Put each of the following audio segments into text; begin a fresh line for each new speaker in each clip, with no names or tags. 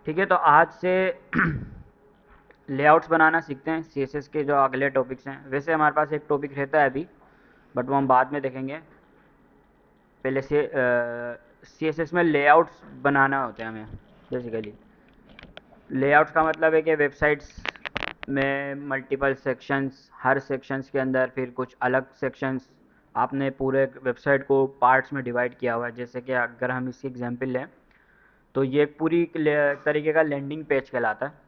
ठीक है, तो आज से लेआउट्स बनाना सीखते हैं। सीएसएस के जो अगले टॉपिक्स हैं, वैसे हमारे पास एक टॉपिक रहता है अभी, बट वो हम बाद में देखेंगे। पहले से सीएसएस में लेआउट्स बनाना होते हैं हमें बेसिकली। लेआउट्स का मतलब है कि वेबसाइट्स में मल्टीपल सेक्शंस, हर सेक्शंस के अंदर फिर कुछ अलग सेक्शंस, आपने पूरे वेबसाइट को पार्ट्स में डिवाइड किया हुआ है। जैसे कि अगर हम इसकी एग्जांपल लें, तो ये एक पूरी तरीके का लैंडिंग पेज कहलाता है।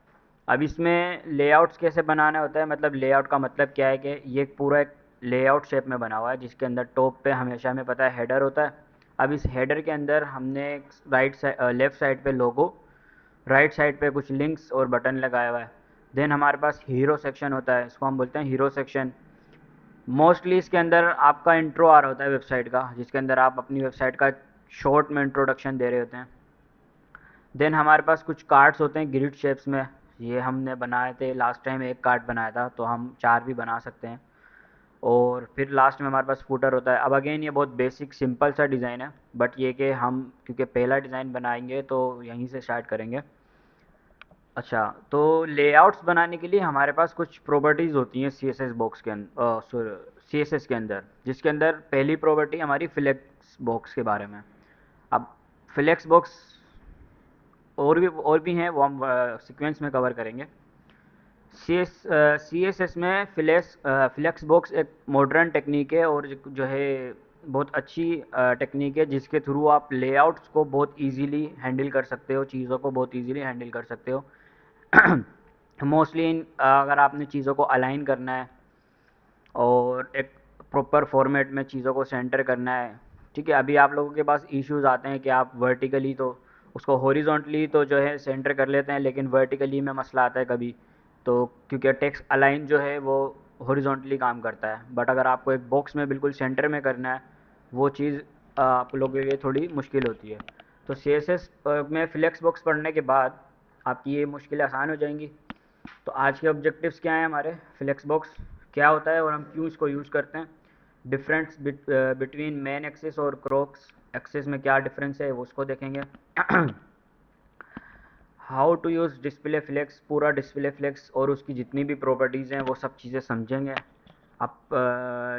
अब इसमें लेआउट्स कैसे बनाना होता है, मतलब लेआउट का मतलब क्या है कि ये पूरा एक लेआउट शेप में बना हुआ है, जिसके अंदर टॉप पे हमेशा हमें पता है हेडर होता है। अब इस हेडर के अंदर हमने लेफ़्ट साइड पे लोगो, राइट साइड पे कुछ लिंक्स और बटन लगाया हुआ है। देन हमारे पास हीरो सेक्शन होता है, इसको हम बोलते हैं हीरो सेक्शन। मोस्टली इसके अंदर आपका इंट्रो आ रहा होता है वेबसाइट का, जिसके अंदर आप अपनी वेबसाइट का शॉर्ट में इंट्रोडक्शन दे रहे होते हैं। देन हमारे पास कुछ कार्ड्स होते हैं ग्रिड शेप्स में, ये हमने बनाए थे लास्ट टाइम, एक कार्ड बनाया था, तो हम 4 भी बना सकते हैं। और फिर लास्ट में हमारे पास फुटर होता है। अब अगेन ये बहुत बेसिक सिंपल सा डिज़ाइन है, बट ये कि हम क्योंकि पहला डिज़ाइन बनाएंगे तो यहीं से स्टार्ट करेंगे। अच्छा, तो लेआउट्स बनाने के लिए हमारे पास कुछ प्रॉपर्टीज़ होती हैं सी एस एस बॉक्स के अंदर, सी एस एस के अंदर, जिसके अंदर पहली प्रॉपर्टी हमारी फ्लेक्स बॉक्स के बारे में। अब फ्लेक्स बॉक्स और भी हैं, वो हम सीक्वेंस में कवर करेंगे। सी एस एस में फ्लेक्स बॉक्स एक मॉडर्न टेक्निक है, और जो है बहुत अच्छी टेक्निक है, जिसके थ्रू आप लेआउट्स को बहुत इजीली हैंडल कर सकते हो, चीज़ों को बहुत इजीली हैंडल कर सकते हो। मोस्टली अगर आपने चीज़ों को अलाइन करना है और एक प्रॉपर फॉर्मेट में चीज़ों को सेंटर करना है, ठीक है। अभी आप लोगों के पास इश्यूज आते हैं कि आप वर्टिकली तो उसको हॉरिजॉन्टली तो जो है सेंटर कर लेते हैं, लेकिन वर्टिकली में मसला आता है कभी, तो क्योंकि टेक्स्ट अलाइन जो है वो हॉरिजॉन्टली काम करता है, बट अगर आपको एक बॉक्स में बिल्कुल सेंटर में करना है, वो चीज़ आप लोगों के लिए थोड़ी मुश्किल होती है। तो सी एस एस में फ्लेक्स बॉक्स पढ़ने के बाद आपकी ये मुश्किलें आसान हो जाएंगी। तो आज के ऑब्जेक्टिव्स क्या हैं हमारे, फ्लेक्स बॉक्स क्या होता है और हम क्यों इसको यूज़ करते हैं, डिफरेंस बिटवीन मेन एक्सिस और क्रॉक्स एक्सिस में क्या डिफरेंस है वो उसको देखेंगे। How to use display flex, पूरा डिस्प्ले फ्लेक्स और उसकी जितनी भी प्रॉपर्टीज़ हैं वो सब चीज़ें समझेंगे। अब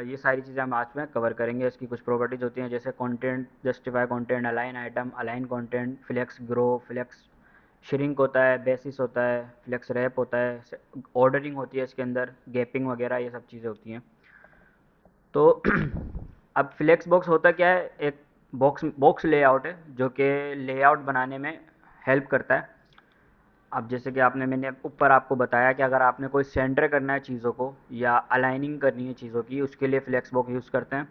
ये सारी चीज़ें हम आज में कवर करेंगे। इसकी कुछ प्रॉपर्टीज़ होती हैं, जैसे content justify content, align item, align content, flex grow, flex shrink होता है, बेसिस होता है, फ्लेक्स रैप होता है, ऑर्डरिंग होती है इसके अंदर, गैपिंग वगैरह ये सब चीज़ें होती हैं। तो अब फ्लेक्स बॉक्स होता क्या है, एक बॉक्स लेआउट है जो कि लेआउट बनाने में हेल्प करता है। अब जैसे कि मैंने ऊपर आपको बताया कि अगर आपने कोई सेंटर करना है चीज़ों को या अलाइनिंग करनी है चीज़ों की, उसके लिए फ्लेक्स बॉक्स यूज़ करते हैं।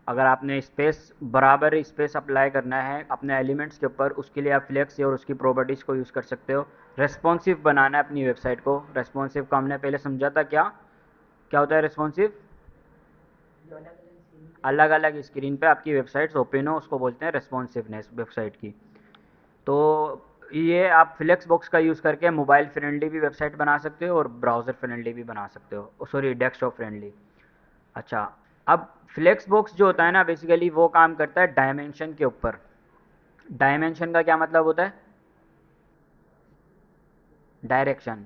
अगर आपने स्पेस बराबर स्पेस अप्लाई करना है अपने एलिमेंट्स के ऊपर, उसके लिए आप फ्लेक्स और उसकी प्रॉपर्टीज़ को यूज़ कर सकते हो। रेस्पॉन्सिव बनाना है अपनी वेबसाइट को, रेस्पॉन्सिव का हमने पहले समझा था, क्या क्या होता है रेस्पॉन्सिव, अलग अलग स्क्रीन पे आपकी वेबसाइट्स ओपन हो, उसको बोलते हैं रेस्पॉन्सिवनेस वेबसाइट की। तो ये आप फ्लेक्स बॉक्स का यूज़ करके मोबाइल फ्रेंडली भी वेबसाइट बना सकते हो और ब्राउज़र फ्रेंडली भी बना सकते हो, सॉरी डेस्कटॉप फ्रेंडली। अच्छा, अब फ्लेक्स बॉक्स जो होता है ना, बेसिकली वो काम करता है डायमेंशन के ऊपर। डायमेंशन का क्या मतलब होता है, डायरेक्शन,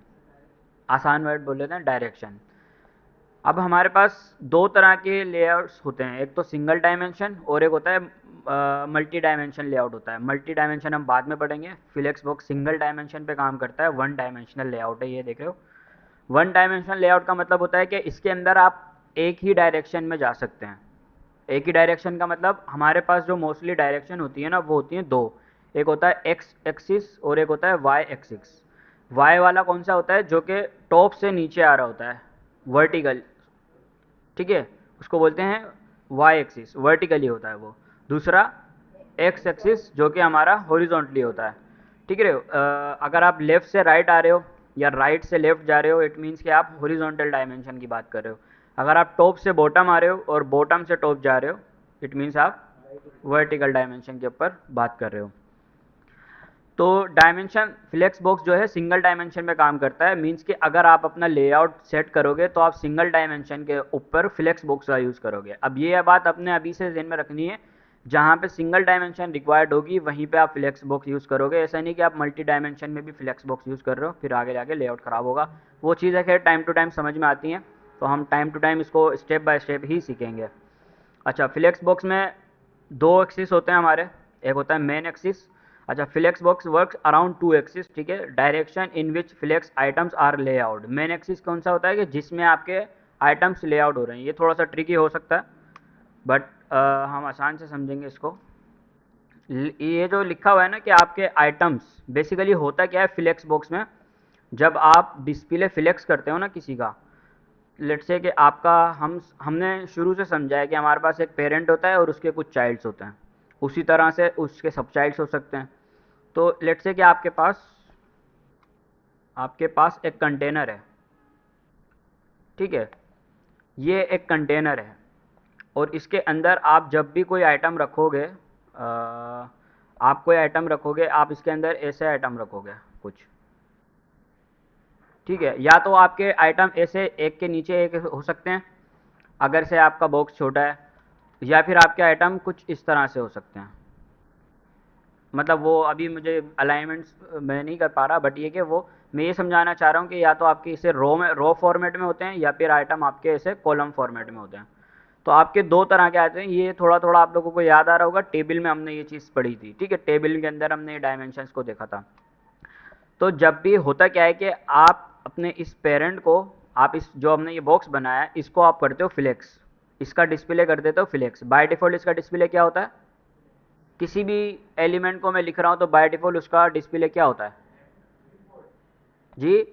आसान वर्ड बोल लेते हैं डायरेक्शन। अब हमारे पास दो तरह के लेआउट्स होते हैं, एक तो सिंगल डायमेंशन और एक होता है मल्टी डायमेंशन लेआउट होता है। मल्टी डायमेंशन हम बाद में पढ़ेंगे। फ्लेक्स बॉक्स सिंगल डायमेंशन पे काम करता है, वन डायमेंशनल लेआउट है, ये देख रहे हो। वन डायमेंशनल लेआउट का मतलब होता है कि इसके अंदर आप एक ही डायरेक्शन में जा सकते हैं। एक ही डायरेक्शन का मतलब हमारे पास जो मोस्टली डायरेक्शन होती है ना, वो होती हैं दो। एक होता है एक्स एक्सिस और एक होता है वाई एक्सिस। वाई वाला कौन सा होता है, जो कि टॉप से नीचे आ रहा होता है, वर्टिकल, ठीक है, उसको बोलते हैं वाई एक्सिस, वर्टिकली होता है वो। दूसरा एक्स एक्सिस जो कि हमारा हॉरिजॉन्टली होता है, ठीक है। अगर आप लेफ़्ट से राइट आ रहे हो या राइट से लेफ़्ट जा रहे हो, इट मीन्स कि आप हॉरिजॉन्टल डायमेंशन की बात कर रहे हो। अगर आप टॉप से बॉटम आ रहे हो और बॉटम से टॉप जा रहे हो, इट मीन्स आप वर्टिकल डायमेंशन के ऊपर बात कर रहे हो। तो डायमेंशन फ्लेक्स बॉक्स जो है सिंगल डायमेंशन में काम करता है, मींस कि अगर आप अपना लेआउट सेट करोगे तो आप सिंगल डायमेंशन के ऊपर फ्लेक्स बॉक्स का यूज़ करोगे। अब ये बात अपने अभी से ध्यान में रखनी है जहाँ पे सिंगल डायमेंशन रिक्वायर्ड होगी वहीं पे आप फ्लेक्स बॉक्स यूज़ करोगे। ऐसा नहीं कि आप मल्टी डायमेंशन में भी फ्लेक्स बॉक्स यूज़ कर रहे हो फिर आगे जाके लेआउट ख़राब होगा। वो चीज़ें खैर टाइम टू टाइम समझ में आती हैं, तो हम टाइम टू टाइम इसको स्टेप बाय स्टेप ही सीखेंगे। अच्छा, फ्लेक्स बॉक्स में दो एक्सिस होते हैं हमारे, एक होता है मेन एक्सिस। अच्छा, flex box works around two axis, ठीक है। Direction in which flex items are layout. Main axis कौन सा होता है कि जिसमें आपके आइटम्स लेआउट हो रहे हैं। ये थोड़ा सा ट्रिकी हो सकता है बट हम आसान से समझेंगे इसको। ये जो लिखा हुआ है ना कि आपके आइटम्स, बेसिकली होता क्या है फ्लेक्स बॉक्स में, जब आप डिस्प्ले फ्लेक्स करते हो ना किसी का, लेट्स से कि आपका हमने शुरू से समझा है कि हमारे पास एक पेरेंट होता है और उसके कुछ चाइल्ड्स होते हैं, उसी तरह से उसके सब चाइल्ड्स हो सकते हैं। तो लेट्स से कि आपके पास एक कंटेनर है, ठीक है। ये एक कंटेनर है और इसके अंदर आप जब भी कोई आइटम रखोगे, आप कोई आइटम रखोगे, आप इसके अंदर ऐसे आइटम रखोगे कुछ, ठीक है। या तो आपके आइटम ऐसे एक के नीचे एक हो सकते हैं अगर से आपका बॉक्स छोटा है, या फिर आपके आइटम कुछ इस तरह से हो सकते हैं। मतलब वो अभी मुझे अलाइनमेंट्स मैं नहीं कर पा रहा, बट ये कि वो मैं ये समझाना चाह रहा हूँ कि या तो आपके इसे रो फॉर्मेट में होते हैं या फिर आइटम आपके ऐसे कॉलम फॉर्मेट में होते हैं। तो आपके दो तरह के आते हैं। ये थोड़ा थोड़ा आप लोगों को याद आ रहा होगा, टेबल में हमने ये चीज़ पढ़ी थी, ठीक है। टेबल के अंदर हमने डायमेंशंस को देखा था। तो जब भी होता क्या है कि आप अपने इस पेरेंट को, आप इस जो हमने ये बॉक्स बनाया है इसको आप करते हो फ्लेक्स, इसका डिस्प्ले कर देते हो फ्लेक्स। बाय डिफ़ॉल्ट इसका डिस्प्ले क्या होता है, किसी भी एलिमेंट को मैं लिख रहा हूँ तो बाय डिफ़ॉल्ट उसका डिस्प्ले क्या होता है जी।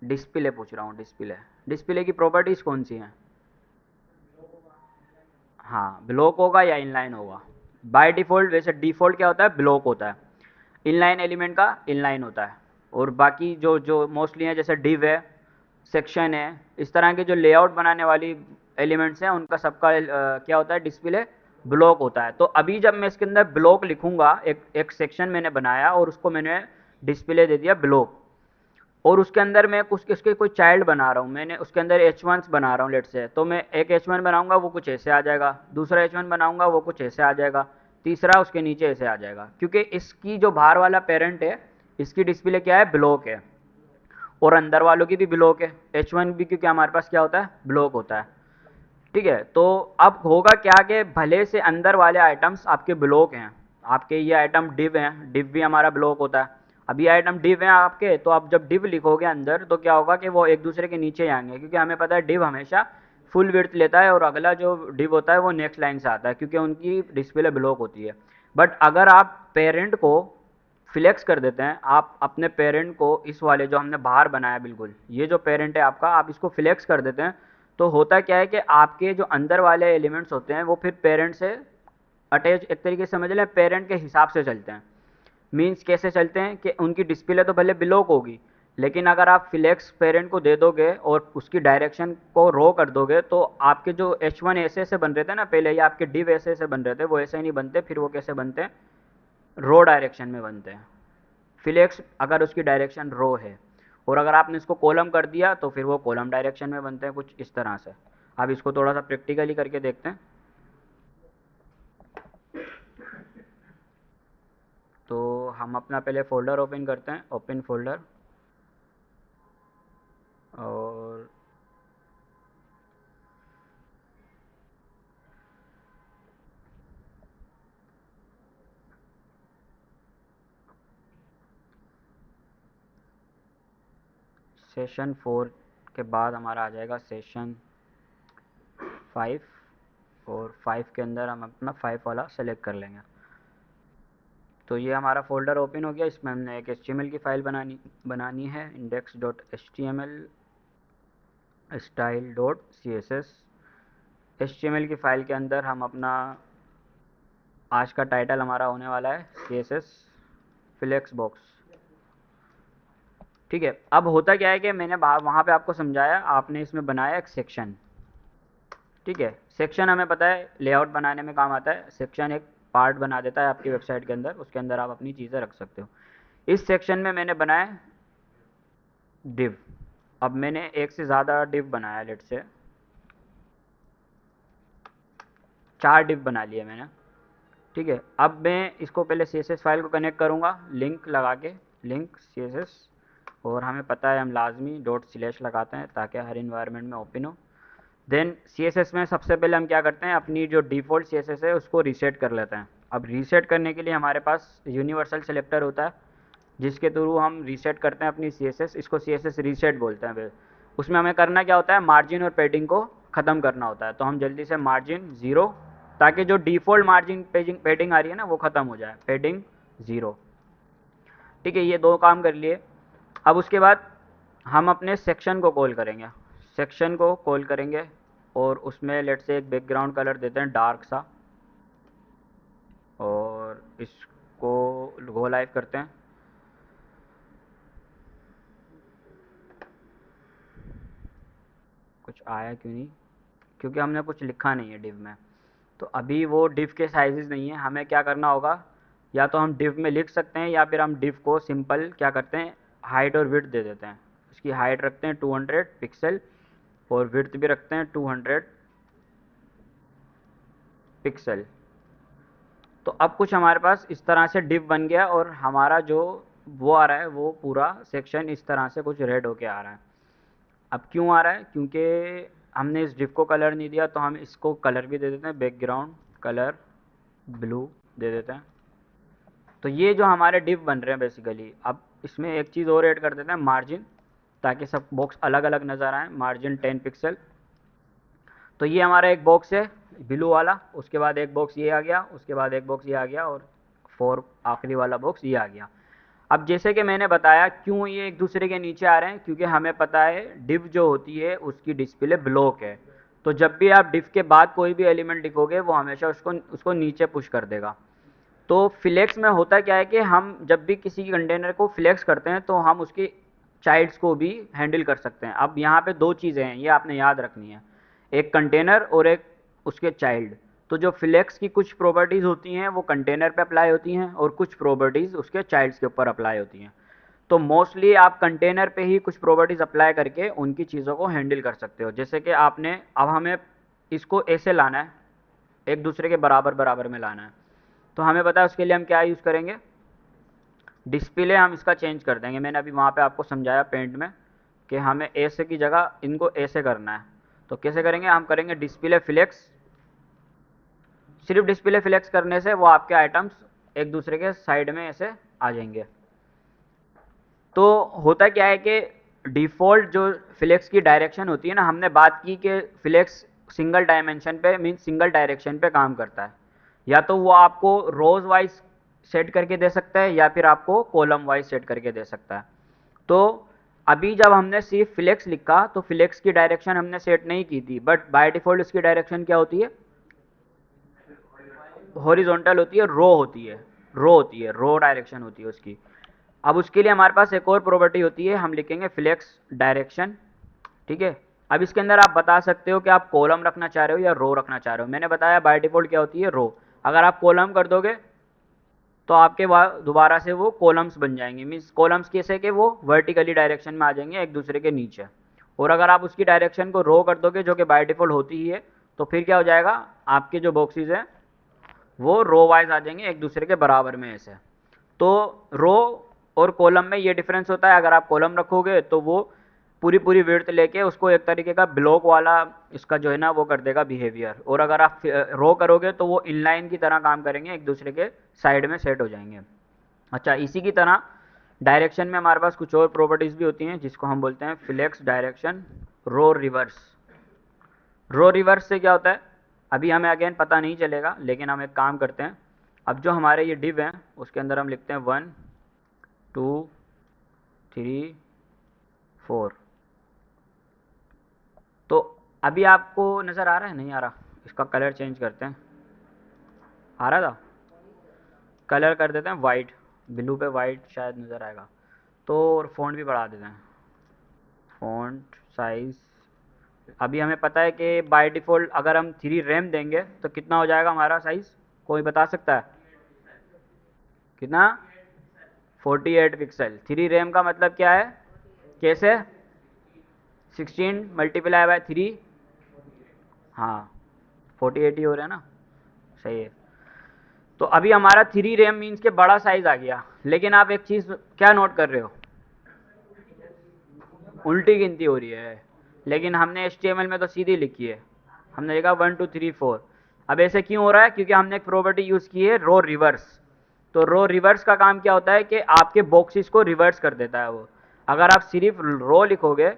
डिस्प्ले पूछ रहा हूँ, डिस्प्ले। डिस्प्ले की प्रॉपर्टीज़ कौन सी हैं? हाँ, ब्लॉक होगा या इनलाइन होगा। बाय डिफ़ॉल्ट वैसे डिफ़ॉल्ट क्या होता है, ब्लॉक होता है। इनलाइन एलिमेंट का इनलाइन होता है। और बाकी जो जो मोस्टली हैं जैसे डिव है, सेक्शन है, इस तरह के जो लेआउट बनाने वाली एलिमेंट्स हैं उनका सबका क्या होता है, डिस्प्ले ब्लॉक होता है। तो अभी जब मैं इसके अंदर ब्लॉक लिखूंगा, एक एक सेक्शन मैंने बनाया और उसको मैंने डिस्प्ले दे दिया ब्लॉक, और उसके अंदर मैं कुछ उसके कोई चाइल्ड बना रहा हूँ, मैंने उसके अंदर H1 बना रहा हूँ लेट से, तो मैं एक H1 बनाऊंगा वो कुछ ऐसे आ जाएगा, दूसरा H1 बनाऊंगा वो कुछ ऐसे आ जाएगा, तीसरा उसके नीचे ऐसे आ जाएगा, क्योंकि इसकी जो बाहर वाला पेरेंट है इसकी डिस्प्ले क्या है, ब्लॉक है। और अंदर वालों की भी ब्लॉक है, H1 भी, क्योंकि हमारे पास क्या होता है, ब्लॉक होता है, ठीक है। तो अब होगा क्या कि भले से अंदर वाले आइटम्स आपके ब्लॉक हैं, आपके ये आइटम डिव हैं, डिव भी हमारा ब्लॉक होता है। अब ये आइटम डिव हैं आपके, तो आप जब डिव लिखोगे अंदर तो क्या होगा कि वो एक दूसरे के नीचे आएंगे, क्योंकि हमें पता है डिव हमेशा फुल विड्थ लेता है और अगला जो डिव होता है वो नेक्स्ट लाइन से आता है, क्योंकि उनकी डिस्प्ले ब्लॉक होती है। बट अगर आप पेरेंट को फ्लेक्स कर देते हैं, आप अपने पेरेंट को इस वाले जो हमने बाहर बनाया, बिल्कुल ये जो पेरेंट है आपका, आप इसको फ्लेक्स कर देते हैं, तो होता क्या है कि आपके जो अंदर वाले एलिमेंट्स होते हैं वो फिर पेरेंट से अटैच, एक तरीके से समझ लें पेरेंट के हिसाब से चलते हैं। मीन्स कैसे चलते हैं कि उनकी डिस्प्ले तो भले ब्लॉक होगी, लेकिन अगर आप फ्लेक्स पेरेंट को दे दोगे और उसकी डायरेक्शन को रो कर दोगे, तो आपके जो H1 ऐसे ऐसे बन रहे थे ना पहले, या आपके डिव ऐसे ऐसे बन रहे थे, वो ऐसे नहीं बनते, फिर वो कैसे बनते हैं, रो डायरेक्शन में बनते हैं। फ्लेक्स अगर उसकी डायरेक्शन रो है, और अगर आपने इसको कॉलम कर दिया तो फिर वो कॉलम डायरेक्शन में बनते हैं, कुछ इस तरह से। अब इसको थोड़ा सा प्रैक्टिकली करके देखते हैं। तो हम अपना पहले फ़ोल्डर ओपन करते हैं, ओपन फ़ोल्डर, और सेशन 4 के बाद हमारा आ जाएगा सेशन 5, और 5 के अंदर हम अपना 5 वाला सेलेक्ट कर लेंगे। तो ये हमारा फ़ोल्डर ओपन हो गया। इसमें हमने एक HTML की फ़ाइल बनानी है, index.html style.css। HTML की फ़ाइल के अंदर हम अपना आज का टाइटल हमारा होने वाला है CSS फ्लेक्स बॉक्स, ठीक है। अब होता क्या है कि मैंने वहाँ पे आपको समझाया, आपने इसमें बनाया एक सेक्शन, ठीक है। सेक्शन हमें पता है लेआउट बनाने में काम आता है, सेक्शन एक पार्ट बना देता है आपकी वेबसाइट के अंदर, उसके अंदर आप अपनी चीज़ें रख सकते हो। इस सेक्शन में मैंने बनाया डिव। अब मैंने एक से ज़्यादा डिव बनाया लेट से, 4 डिव बना लिए मैंने, ठीक है। अब मैं इसको पहले CSS फाइल को कनेक्ट करूँगा लिंक लगा के, लिंक CSS, और हमें पता है हम लाजमी डॉट स्लैश लगाते हैं ताकि हर इन्वायरमेंट में ओपन हो। देन CSS में सबसे पहले हम क्या करते हैं, अपनी जो डिफ़ॉल्ट CSS है उसको रीसेट कर लेते हैं। अब रीसेट करने के लिए हमारे पास यूनिवर्सल सेलेक्टर होता है जिसके थ्रू हम रीसेट करते हैं अपनी CSS, इसको CSS रीसेट बोलते हैं। उसमें हमें करना क्या होता है, मार्जिन और पैडिंग को ख़त्म करना होता है। तो हम जल्दी से मार्जिन 0, ताकि जो डिफ़ॉल्ट मार्जिन पैडिंग आ रही है ना वो ख़त्म हो जाए, पैडिंग 0, ठीक है। ये 2 काम कर लिए। अब उसके बाद हम अपने सेक्शन को कॉल करेंगे, सेक्शन को कॉल करेंगे और उसमें लेट से एक बैकग्राउंड कलर देते हैं डार्क सा, और इसको गो लाइव करते हैं। कुछ आया क्यों नहीं, क्योंकि हमने कुछ लिखा नहीं है डिव में, तो अभी वो डिव के साइजेस नहीं है। हमें क्या करना होगा, या तो हम डिव में लिख सकते हैं या फिर हम डिव को सिंपल क्या करते हैं, हाइट और विड्थ दे देते हैं। इसकी हाइट रखते हैं 200 पिक्सल और विड्थ भी रखते हैं 200 पिक्सल। तो अब कुछ हमारे पास इस तरह से डिव बन गया और हमारा जो वो आ रहा है वो पूरा सेक्शन इस तरह से कुछ रेड होके आ रहा है। अब क्यों आ रहा है, क्योंकि हमने इस डिव को कलर नहीं दिया, तो हम इसको कलर भी दे देते हैं, बैकग्राउंड कलर ब्लू दे देते हैं। तो ये जो हमारे डिव बन रहे हैं बेसिकली, अब इसमें एक चीज़ और ऐड कर देते हैं, मार्जिन, ताकि सब बॉक्स अलग अलग नज़र आए, मार्जिन 10 पिक्सल। तो ये हमारा एक बॉक्स है ब्लू वाला, उसके बाद एक बॉक्स ये आ गया, उसके बाद एक बॉक्स ये आ गया, और 4 आखिरी वाला बॉक्स ये आ गया। अब जैसे कि मैंने बताया क्यों ये एक दूसरे के नीचे आ रहे हैं, क्योंकि हमें पता है डिव जो होती है उसकी डिस्प्ले ब्लॉक है। तो जब भी आप डिव के बाद कोई भी एलिमेंट लिखोगे वो हमेशा उसको उसको नीचे पुश कर देगा। तो फ्लेक्स में होता क्या है कि हम जब भी किसी कंटेनर को फ्लेक्स करते हैं तो हम उसकी चाइल्ड्स को भी हैंडल कर सकते हैं। अब यहाँ पे 2 चीज़ें हैं, ये आपने याद रखनी है, एक कंटेनर और एक उसके चाइल्ड। तो जो फ्लेक्स की कुछ प्रॉपर्टीज़ होती हैं वो कंटेनर पे अप्लाई होती हैं और कुछ प्रॉपर्टीज़ उसके चाइल्ड्स के ऊपर अप्लाई होती हैं। तो मोस्टली आप कंटेनर पे ही कुछ प्रॉपर्टीज़ अप्लाई करके उनकी चीज़ों को हैंडल कर सकते हो। जैसे कि आपने, अब हमें इसको ऐसे लाना है, एक दूसरे के बराबर बराबर में लाना है, तो हमें पता है उसके लिए हम क्या यूज़ करेंगे, डिस्प्ले हम इसका चेंज कर देंगे। मैंने अभी वहाँ पे आपको समझाया पेंट में कि हमें ऐसे की जगह इनको ऐसे करना है। तो कैसे करेंगे, हम करेंगे डिस्प्ले फ्लेक्स। सिर्फ डिस्प्ले फ्लेक्स करने से वो आपके आइटम्स एक दूसरे के साइड में ऐसे आ जाएंगे। तो होता क्या है कि डिफ़ॉल्ट जो फ्लेक्स की डायरेक्शन होती है ना, हमने बात की कि फ्लेक्स सिंगल डायमेंशन पे मीन सिंगल डायरेक्शन पे काम करता है। या तो वो आपको रोज वाइज सेट करके दे सकता है या फिर आपको कॉलम वाइज सेट करके दे सकता है। तो अभी जब हमने सिर्फ फ्लेक्स लिखा तो फ्लेक्स की डायरेक्शन हमने सेट नहीं की थी, बट बाय डिफ़ॉल्ट उसकी डायरेक्शन क्या होती है, हॉरिजॉन्टल होती है, रो होती है, रो होती है, रो डायरेक्शन होती है उसकी। अब उसके लिए हमारे पास एक और प्रॉपर्टी होती है, हम लिखेंगे फ्लेक्स डायरेक्शन, ठीक है। अब इसके अंदर आप बता सकते हो कि आप कॉलम रखना चाह रहे हो या रो रखना चाह रहे हो। मैंने बताया बाय डिफ़ॉल्ट क्या होती है, रो। अगर आप कॉलम कर दोगे तो आपके दोबारा से वो कॉलम्स बन जाएंगे, मीन्स कॉलम्स कैसे कि वो वर्टिकली डायरेक्शन में आ जाएंगे एक दूसरे के नीचे। और अगर आप उसकी डायरेक्शन को रो कर दोगे, जो कि बाय डिफ़ॉल्ट होती ही है, तो फिर क्या हो जाएगा, आपके जो बॉक्सेस हैं वो रो वाइज आ जाएंगे एक दूसरे के बराबर में ऐसे। तो रो और कॉलम में ये डिफरेंस होता है, अगर आप कॉलम रखोगे तो वो पूरी पूरी विड्थ लेके उसको एक तरीके का ब्लॉक वाला इसका जो है ना वो कर देगा बिहेवियर, और अगर आप रो करोगे तो वो इनलाइन की तरह काम करेंगे, एक दूसरे के साइड में सेट हो जाएंगे। अच्छा, इसी की तरह डायरेक्शन में हमारे पास कुछ और प्रॉपर्टीज़ भी होती हैं जिसको हम बोलते हैं फ्लेक्स डायरेक्शन रो रिवर्स। रो रिवर्स से क्या होता है अभी हमें अगेन पता नहीं चलेगा, लेकिन हम एक काम करते हैं, अब जो हमारे ये डिव हैं उसके अंदर हम लिखते हैं 1 2 3 4। तो अभी आपको नज़र आ रहा है, नहीं आ रहा, इसका कलर चेंज करते हैं, आ रहा था, कलर कर देते हैं वाइट, ब्लू पे वाइट शायद नज़र आएगा। तो और फ़ॉन्ट भी बढ़ा देते हैं, फ़ॉन्ट साइज़। अभी हमें पता है कि बाय डिफ़ॉल्ट अगर हम 3 रैम देंगे तो कितना हो जाएगा हमारा साइज़, कोई बता सकता है कितना, 48 पिक्सल। 3 रैम का मतलब क्या है, कैसे, 16 मल्टीप्लाई बाय 3, हाँ 48 ही हो रहा है ना। सही है। तो अभी हमारा 3 रैम मीन्स के बड़ा साइज़ आ गया, लेकिन आप एक चीज़ क्या नोट कर रहे हो, उल्टी गिनती हो रही है। लेकिन हमने HTML में तो सीधी लिखी है, हमने लिखा 1 2 3 4। अब ऐसे क्यों हो रहा है, क्योंकि हमने एक प्रॉपर्टी यूज़ की है रो रिवर्स। तो रो रिवर्स का काम क्या होता है कि आपके बॉक्सेस को रिवर्स कर देता है वो। अगर आप सिर्फ रो लिखोगे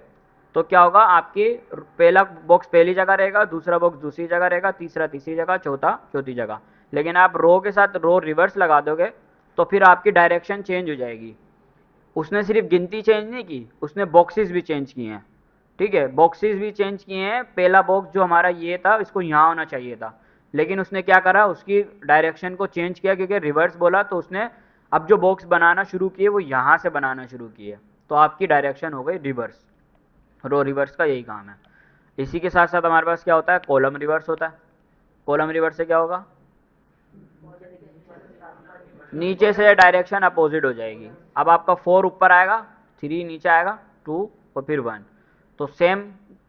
तो क्या होगा, आपकी पहला बॉक्स पहली जगह रहेगा, दूसरा बॉक्स दूसरी जगह रहेगा, तीसरा तीसरी जगह, चौथा चौथी जगह। लेकिन आप रो के साथ रो रिवर्स लगा दोगे तो फिर आपकी डायरेक्शन चेंज हो जाएगी। उसने सिर्फ गिनती चेंज नहीं की, उसने बॉक्सेस भी चेंज किए हैं। ठीक है, बॉक्सेस भी चेंज किए हैं। पहला बॉक्स जो हमारा ये था इसको यहाँ होना चाहिए था, लेकिन उसने क्या करा, उसकी डायरेक्शन को चेंज किया, क्योंकि रिवर्स बोला तो उसने अब जो बॉक्स बनाना शुरू किए वो यहाँ से बनाना शुरू किए, तो आपकी डायरेक्शन हो गई रिवर्स। रो रिवर्स का यही काम है। इसी के साथ साथ हमारे पास क्या होता है, कॉलम रिवर्स होता है। कॉलम रिवर्स से क्या होगा, नीचे से डायरेक्शन अपोजिट हो जाएगी। अब आपका 4 ऊपर आएगा, 3 नीचे आएगा, 2 और फिर 1। तो सेम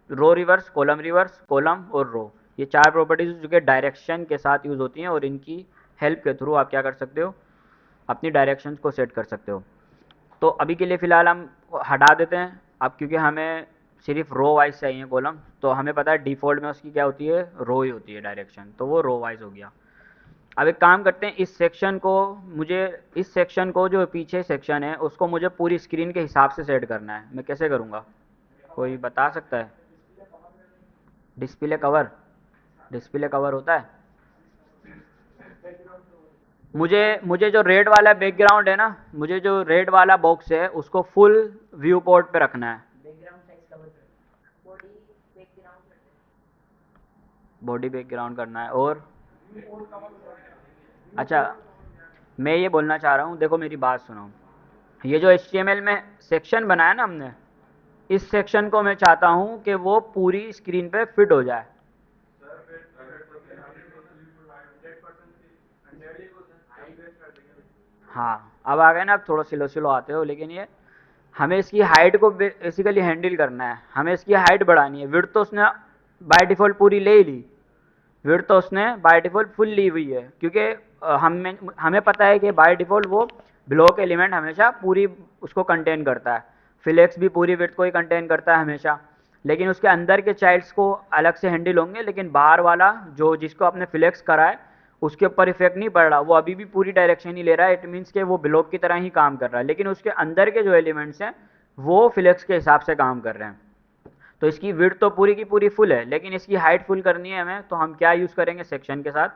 रो रिवर्स, कॉलम और रो, ये 4 प्रॉपर्टीज जो कि डायरेक्शन के साथ यूज़ होती हैं, और इनकी हेल्प के थ्रू आप क्या कर सकते हो, अपनी डायरेक्शन को सेट कर सकते हो। तो अभी के लिए फ़िलहाल हम हटा देते हैं अब, क्योंकि हमें सिर्फ रो वाइज चाहिए कॉलम। तो हमें पता है डिफ़ॉल्ट में उसकी क्या होती है, रो ही होती है डायरेक्शन, तो वो रो वाइज हो गया। अब एक काम करते हैं, इस सेक्शन को जो पीछे सेक्शन है उसको मुझे पूरी स्क्रीन के हिसाब से सेट करना है। मैं कैसे करूँगा, कोई बता सकता है? डिस्प्ले कवर, डिस्प्ले कवर होता है। मुझे मुझे जो रेड वाला बैकग्राउंड है ना, मुझे जो रेड वाला बॉक्स है उसको फुल व्यू पोर्ट पे रखना है। बॉडी बैकग्राउंड करना है, और अच्छा, मैं ये बोलना चाह रहा हूँ, देखो मेरी बात सुनो। ये जो HTML में सेक्शन बनाया ना हमने, इस सेक्शन को मैं चाहता हूँ कि वो पूरी स्क्रीन पे फिट हो जाए। हाँ, अब आ गए ना, अब थोड़ा स्लो स्लो आते हो, लेकिन ये हमें इसकी हाइट को बेसिकली हैंडल करना है। हमें इसकी हाइट बढ़ानी है। विड्थ तो उसने बाय डिफ़ॉल्ट पूरी ले ही ली, विड्थ तो उसने बाय डिफ़ॉल्ट फुल ली हुई है, क्योंकि हमें पता है कि बाय डिफ़ॉल्ट वो ब्लॉक एलिमेंट हमेशा पूरी उसको कंटेन करता है। फ्लेक्स भी पूरी विड्थ को ही कंटेन करता है हमेशा, लेकिन उसके अंदर के चाइल्ड्स को अलग से हैंडल होंगे, लेकिन बाहर वाला जो जिसको आपने फ्लेक्स करा है उसके ऊपर इफेक्ट नहीं पड़ रहा, वो अभी भी पूरी डायरेक्शन ही ले रहा है। इट मीन्स के वो ब्लॉक की तरह ही काम कर रहा है, लेकिन उसके अंदर के जो एलिमेंट्स हैं वो फ्लेक्स के हिसाब से काम कर रहे हैं। तो इसकी विड्थ तो पूरी की पूरी फुल है, लेकिन इसकी हाइट फुल करनी है हमें, तो हम क्या यूज़ करेंगे सेक्शन के साथ,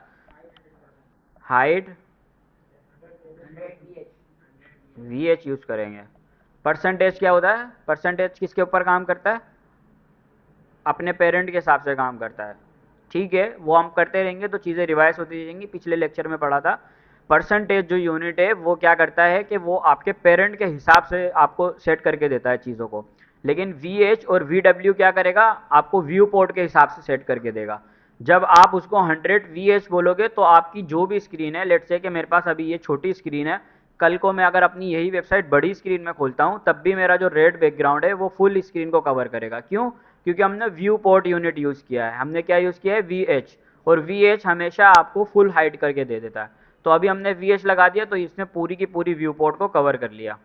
हाइट VH यूज़ करेंगे। परसेंटेज क्या होता है, परसेंटेज किसके ऊपर काम करता है, अपने पेरेंट के हिसाब से काम करता है। ठीक है, वो हम करते रहेंगे तो चीज़ें रिवाइज होती जाएंगी। पिछले लेक्चर में पढ़ा था, परसेंटेज जो यूनिट है वो क्या करता है कि वो आपके पेरेंट के हिसाब से आपको सेट करके देता है चीज़ों को, लेकिन VH और VW क्या करेगा, आपको व्यू पोर्ट के हिसाब से सेट करके देगा। जब आप उसको 100 VH बोलोगे तो आपकी जो भी स्क्रीन है, लेट्स से कि मेरे पास अभी ये छोटी स्क्रीन है, कल को मैं अगर अपनी यही वेबसाइट बड़ी स्क्रीन में खोलता हूँ तब भी मेरा जो रेड बैकग्राउंड है वो फुल स्क्रीन को कवर करेगा। क्यों, क्योंकि हमने व्यू पोर्ट यूनिट यूज़ किया है। हमने क्या यूज़ किया है, VH, और VH हमेशा आपको फुल हाइट करके दे देता है। तो अभी हमने VH लगा दिया तो इसने पूरी की पूरी व्यू पोर्ट को कवर कर लिया।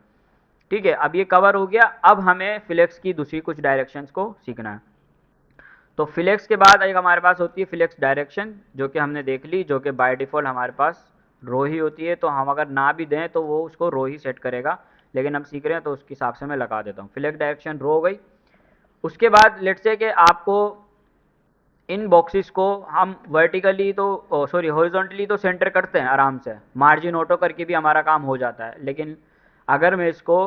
ठीक है, अब ये कवर हो गया। अब हमें फ्लेक्स की दूसरी कुछ डायरेक्शंस को सीखना है। तो फ्लेक्स के बाद एक हमारे पास होती है फ्लेक्स डायरेक्शन, जो कि हमने देख ली, जो कि बाय डिफ़ॉल्ट हमारे पास रो ही होती है। तो हम अगर ना भी दें तो वो उसको रो ही सेट करेगा, लेकिन हम सीख रहे हैं तो उसके हिसाब से मैं लगा देता हूँ। फ्लेक्स डायरेक्शन रो हो गई। उसके बाद लेट्स से कि आपको इन बॉक्सेस को हम वर्टिकली तो सॉरी हॉरिजॉन्टली तो सेंटर करते हैं आराम से, मार्जिन ऑटो करके भी हमारा काम हो जाता है। लेकिन अगर मैं इसको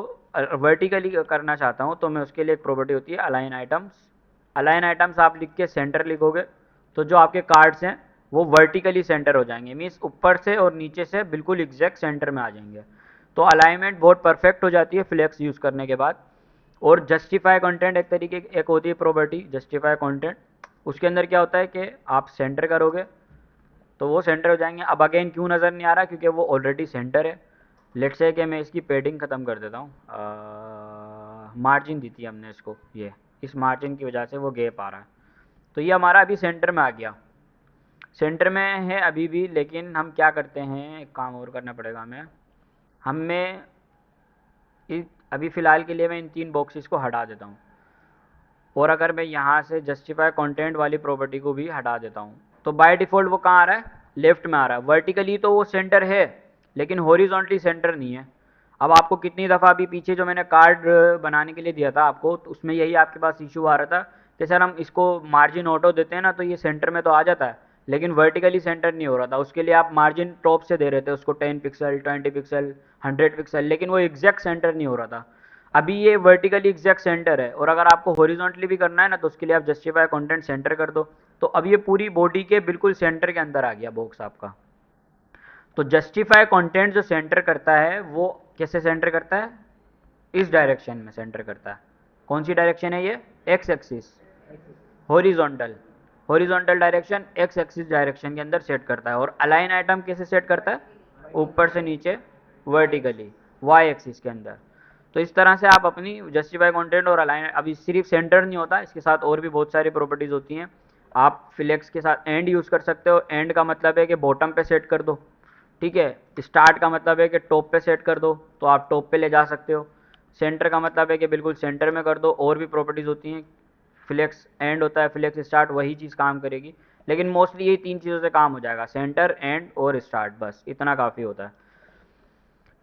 वर्टिकली करना चाहता हूँ तो मैं उसके लिए एक प्रॉपर्टी होती है अलाइन आइटम्स। अलाइन आइटम्स आप लिख के सेंटर लिखोगे तो जो आपके कार्ड्स हैं वो वर्टिकली सेंटर हो जाएंगे, मीन्स ऊपर से और नीचे से बिल्कुल एग्जैक्ट सेंटर में आ जाएंगे। तो अलाइनमेंट बहुत परफेक्ट हो जाती है फ्लेक्स यूज़ करने के बाद। और जस्टिफाई कंटेंट एक तरीके एक होती है प्रॉपर्टी, जस्टिफाई कंटेंट। उसके अंदर क्या होता है कि आप सेंटर करोगे तो वो सेंटर हो जाएंगे। अब अगेन क्यों नज़र नहीं आ रहा, क्योंकि वो ऑलरेडी सेंटर है। लेट्स से कि मैं इसकी पेडिंग ख़त्म कर देता हूँ, मार्जिन दी थी हमने इसको, ये इस मार्जिन की वजह से वो गैप आ रहा है। तो ये हमारा अभी सेंटर में आ गया। सेंटर में है अभी भी, लेकिन हम क्या करते हैं, एक काम और करना पड़ेगा हमें। हमें अभी फ़िलहाल के लिए मैं इन 3 बॉक्सेस को हटा देता हूँ, और अगर मैं यहाँ से जस्टिफाई कंटेंट वाली प्रॉपर्टी को भी हटा देता हूँ, तो बाय डिफ़ॉल्ट वो कहाँ आ रहा है, लेफ्ट में आ रहा है। वर्टिकली तो वो सेंटर है, लेकिन हॉरिजॉन्टली सेंटर नहीं है। अब आपको कितनी दफ़ा भी पीछे जो मैंने कार्ड बनाने के लिए दिया था आपको, तो उसमें यही आपके पास इशू आ रहा था कि सर हम इसको मार्जिन ऑटो देते हैं ना, तो ये सेंटर में तो आ जाता है, लेकिन वर्टिकली सेंटर नहीं हो रहा था। उसके लिए आप मार्जिन टॉप से दे रहे थे उसको, 10 पिक्सल, 20 पिक्सल, 100 पिक्सल, लेकिन वो एग्जैक्ट सेंटर नहीं हो रहा था। अभी ये वर्टिकली एग्जैक्ट सेंटर है, और अगर आपको हॉरिजॉन्टली भी करना है ना, तो उसके लिए आप जस्टिफाई कंटेंट सेंटर कर दो। तो अब ये पूरी बॉडी के बिल्कुल सेंटर के अंदर आ गया बॉक्स आपका। तो जस्टिफाई कंटेंट जो सेंटर करता है वो कैसे सेंटर करता है, इस डायरेक्शन में सेंटर करता है। कौन सी डायरेक्शन है ये, x axis, horizontal, horizontal direction x axis direction के अंदर सेट करता है। और अलाइन आइटम कैसे सेट करता है, ऊपर से नीचे वर्टिकली वाई एक्सिस के अंदर। तो इस तरह से आप अपनी जस्टिफाई कंटेंट और अलाइन, अभी सिर्फ सेंटर नहीं होता, इसके साथ और भी बहुत सारी प्रॉपर्टीज होती हैं। आप फ्लेक्स के साथ एंड यूज़ कर सकते हो। एंड का मतलब है कि बॉटम पे सेट कर दो, ठीक है। स्टार्ट का मतलब है कि टॉप पे सेट कर दो, तो आप टॉप पे ले जा सकते हो। सेंटर का मतलब है कि बिल्कुल सेंटर में कर दो। और भी प्रॉपर्टीज़ होती हैं। फ्लेक्स एंड होता है, फ्लेक्स स्टार्ट, वही चीज़ काम करेगी। लेकिन मोस्टली यही 3 चीज़ों से काम हो जाएगा, सेंटर, एंड और स्टार्ट, बस इतना काफ़ी होता है,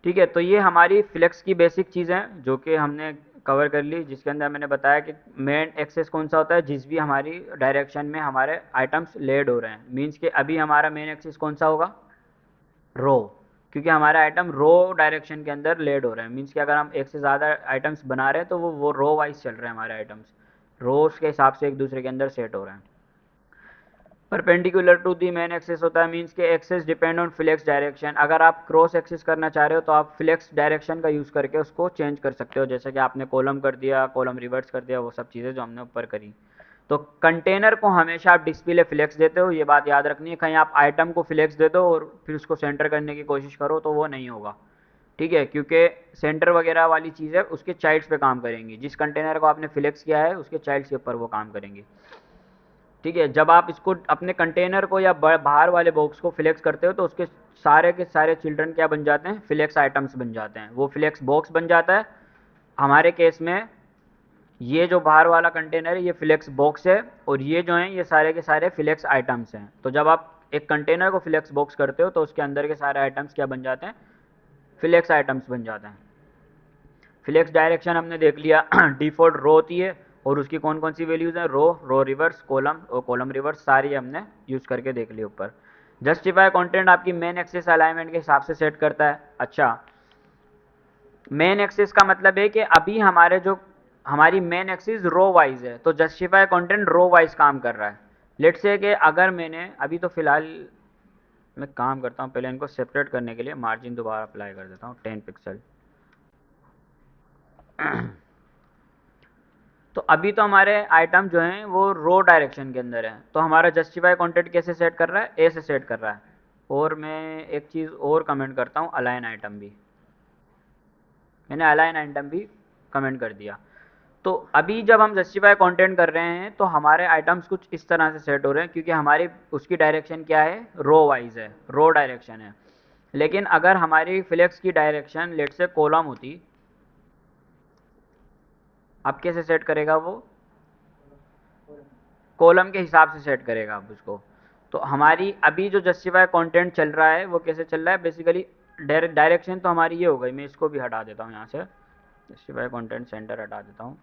ठीक है। तो ये हमारी फ्लेक्स की बेसिक चीज़ें जो कि हमने कवर कर ली, जिसके अंदर मैंने बताया कि मेन एक्सेस कौन सा होता है, जिस भी हमारी डायरेक्शन में हमारे आइटम्स लेड हो रहे हैं। मीन्स कि अभी हमारा मेन एक्सेस कौन सा होगा, रो, क्योंकि हमारे आइटम रो डायरेक्शन के अंदर लेड हो रहे हैं। मीन्स कि अगर हम एक से ज़्यादा आइटम्स बना रहे हैं तो वो रो वाइज चल रहे हैं हमारे आइटम्स, रोज के हिसाब से एक दूसरे के अंदर सेट हो रहे हैं। Perpendicular to the main axis होता है, मीन्स के axis depend on flex direction. अगर आप क्रॉस एक्सेस करना चाह रहे हो तो आप फ्लेक्स डायरेक्शन का यूज़ करके उसको चेंज कर सकते हो, जैसे कि आपने कॉलम कर दिया, कॉलम रिवर्स कर दिया, वो सब चीज़ें जो हमने ऊपर करी। तो कंटेनर को हमेशा आप डिस्प्ले फ्लेक्स देते हो, ये बात याद रखनी है। कहीं आप आइटम को फ्लेक्स दे दो और फिर उसको सेंटर करने की कोशिश करो तो वो नहीं होगा, ठीक है, क्योंकि सेंटर वगैरह वाली चीज़ें उसके चाइल्ड्स पे काम करेंगी। जिस कंटेनर को आपने फ्लेक्स किया है उसके चाइल्ड्स के ऊपर वो काम करेंगी, ठीक है। जब आप इसको अपने कंटेनर को या बाहर वाले बॉक्स को फ्लेक्स करते हो तो उसके सारे के सारे चिल्ड्रन क्या बन जाते हैं, फ्लेक्स आइटम्स बन जाते हैं, वो फ्लेक्स बॉक्स बन जाता है। हमारे केस में ये जो बाहर वाला कंटेनर है ये फ्लेक्स बॉक्स है, और ये जो हैं ये सारे के सारे फ्लेक्स आइटम्स हैं। तो जब आप एक कंटेनर को फ्लेक्स बॉक्स करते हो तो उसके अंदर के सारे आइटम्स क्या बन जाते हैं, फ्लेक्स आइटम्स बन जाते हैं। फ्लेक्स डायरेक्शन हमने देख लिया। डिफ़ॉल्ट रो होती है, और उसकी कौन कौन सी वैल्यूज़ हैं, रो, रो रिवर्स, कॉलम और कॉलम रिवर्स, सारी हमने यूज़ करके देख ली ऊपर। जस्टिफाई कंटेंट आपकी मेन एक्सिस अलाइनमेंट के हिसाब से सेट करता है। अच्छा, मेन एक्सिस का मतलब है कि अभी हमारे जो हमारी मेन एक्सिस रो वाइज है, तो जस्टिफाई कंटेंट रो वाइज काम कर रहा है। लेट्स से कि अगर मैंने अभी, तो फिलहाल मैं काम करता हूँ, पहले इनको सेपरेट करने के लिए मार्जिन दोबारा अप्लाई कर देता हूँ, 10 पिक्सल। तो अभी तो हमारे आइटम जो हैं वो रो डायरेक्शन के अंदर है, तो हमारा जस्टिफाई कंटेंट कैसे सेट कर रहा है, ए से सेट कर रहा है। और मैं एक चीज़ और कमेंट करता हूँ, अलाइन आइटम भी, मैंने अलाइन आइटम भी कमेंट कर दिया। तो अभी जब हम जस्टिफाई कंटेंट कर रहे हैं तो हमारे आइटम्स कुछ इस तरह से सेट हो रहे हैं, क्योंकि हमारी उसकी डायरेक्शन क्या है, रो वाइज है, रो डायरेक्शन है। लेकिन अगर हमारी फ्लेक्स की डायरेक्शन लेट से कॉलम होती, अब कैसे सेट करेगा वो, कॉलम के हिसाब से सेट करेगा आप उसको। तो हमारी अभी जो जस्टिफाई कंटेंट चल रहा है वो कैसे चल रहा है, बेसिकली डायरेक्शन तो हमारी ये हो गई। मैं इसको भी हटा देता हूँ यहाँ से, जस्टिफाई कंटेंट सेंटर हटा देता हूँ।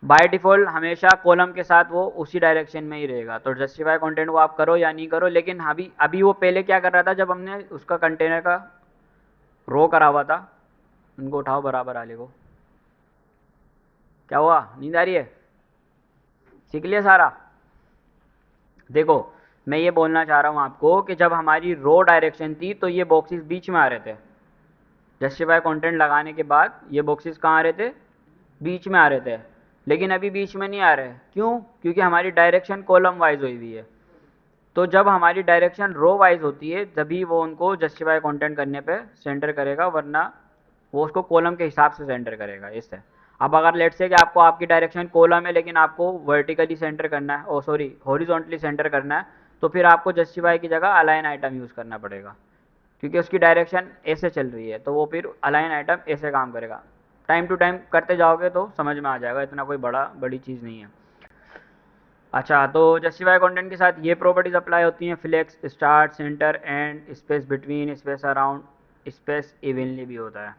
बाय डिफ़ॉल्ट हमेशा कॉलम के साथ वो उसी डायरेक्शन में ही रहेगा, तो जस्टिफाई कंटेंट को आप करो या नहीं करो। लेकिन अभी अभी वो पहले क्या कर रहा था, जब हमने उसका कंटेनर का रो करा हुआ था, उनको उठाओ बराबर वाले को, क्या हुआ, नींद आ रही है, सीख लिया सारा। देखो, मैं ये बोलना चाह रहा हूँ आपको कि जब हमारी रो डायरेक्शन थी तो ये बॉक्सेस बीच में आ रहे थे। जस्टिफाई कंटेंट लगाने के बाद ये बॉक्सेस कहाँ आ रहे थे, बीच में आ रहे थे। लेकिन अभी बीच में नहीं आ रहे, क्यों, क्योंकि हमारी डायरेक्शन कॉलम वाइज हुई हुई है। तो जब हमारी डायरेक्शन रो वाइज होती है तभी वो उनको जस्टिफाई कंटेंट करने पे सेंटर करेगा, वरना वो उसको कॉलम के हिसाब से सेंटर करेगा, इससे। अब अगर लेट से कि आपको आपकी डायरेक्शन कॉलम है लेकिन आपको वर्टिकली सेंटर करना है, ओ सॉरी हॉरिजॉन्टली सेंटर करना है, तो फिर आपको जस्टिफाई की जगह अलाइन आइटम यूज़ करना पड़ेगा, क्योंकि उसकी डायरेक्शन ऐसे चल रही है, तो वो फिर अलाइन आइटम ऐसे काम करेगा। टाइम टू टाइम करते जाओगे तो समझ में आ जाएगा, इतना कोई बड़ी चीज़ नहीं है। अच्छा, तो जस्टिफाई कंटेंट के साथ ये प्रॉपर्टीज अप्लाई होती हैं, flex, start, center, end, space between, space around, space evenly भी होता है।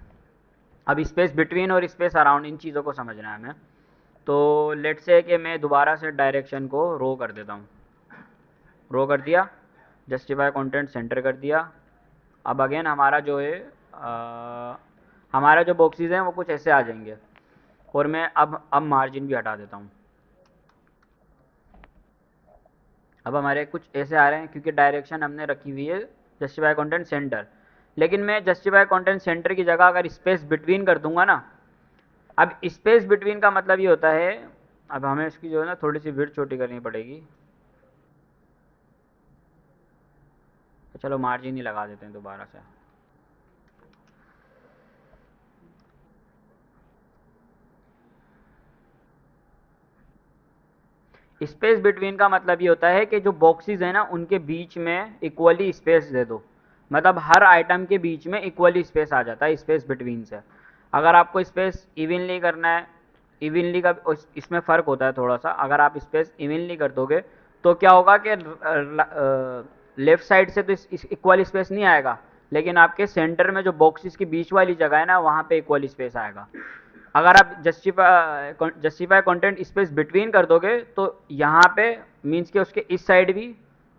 अब स्पेस बिटवीन और स्पेस अराउंड इन चीज़ों को समझना है हमें। तो लेट से कि मैं दोबारा से डायरेक्शन को रो कर देता हूँ, रो कर दिया, जस्टिफाई कंटेंट सेंटर कर दिया। अब अगेन हमारा जो है हमारा जो बॉक्सेस हैं वो कुछ ऐसे आ जाएंगे, और मैं अब मार्जिन भी हटा देता हूँ। अब हमारे कुछ ऐसे आ रहे हैं, क्योंकि डायरेक्शन हमने रखी हुई है जस्टिफाई कंटेंट सेंटर, लेकिन मैं जस्टिफाई कंटेंट सेंटर की जगह अगर स्पेस बिटवीन कर दूंगा ना, अब स्पेस बिटवीन का मतलब ये होता है, अब हमें इसकी जो है ना थोड़ी सी विड्थ छोटी करनी पड़ेगी, तो चलो मार्जिन ही लगा देते हैं दोबारा से। स्पेस बिटवीन का मतलब ये होता है कि जो बॉक्सेस हैं ना उनके बीच में इक्वली स्पेस दे दो, मतलब हर आइटम के बीच में इक्वली स्पेस आ जाता है स्पेस बिटवीन से। अगर आपको स्पेस इवनली करना है, इवनली का इसमें फ़र्क होता है थोड़ा सा, अगर आप स्पेस इवनली कर दोगे तो क्या होगा कि लेफ़्ट साइड से तो इक्वल स्पेस नहीं आएगा, लेकिन आपके सेंटर में जो बॉक्सेस की बीच वाली जगह है ना वहाँ पे इक्वल स्पेस आएगा। अगर आप जस्टिफाई कंटेंट स्पेस बिटवीन कर दोगे तो यहाँ पे मीन्स के उसके इस साइड भी,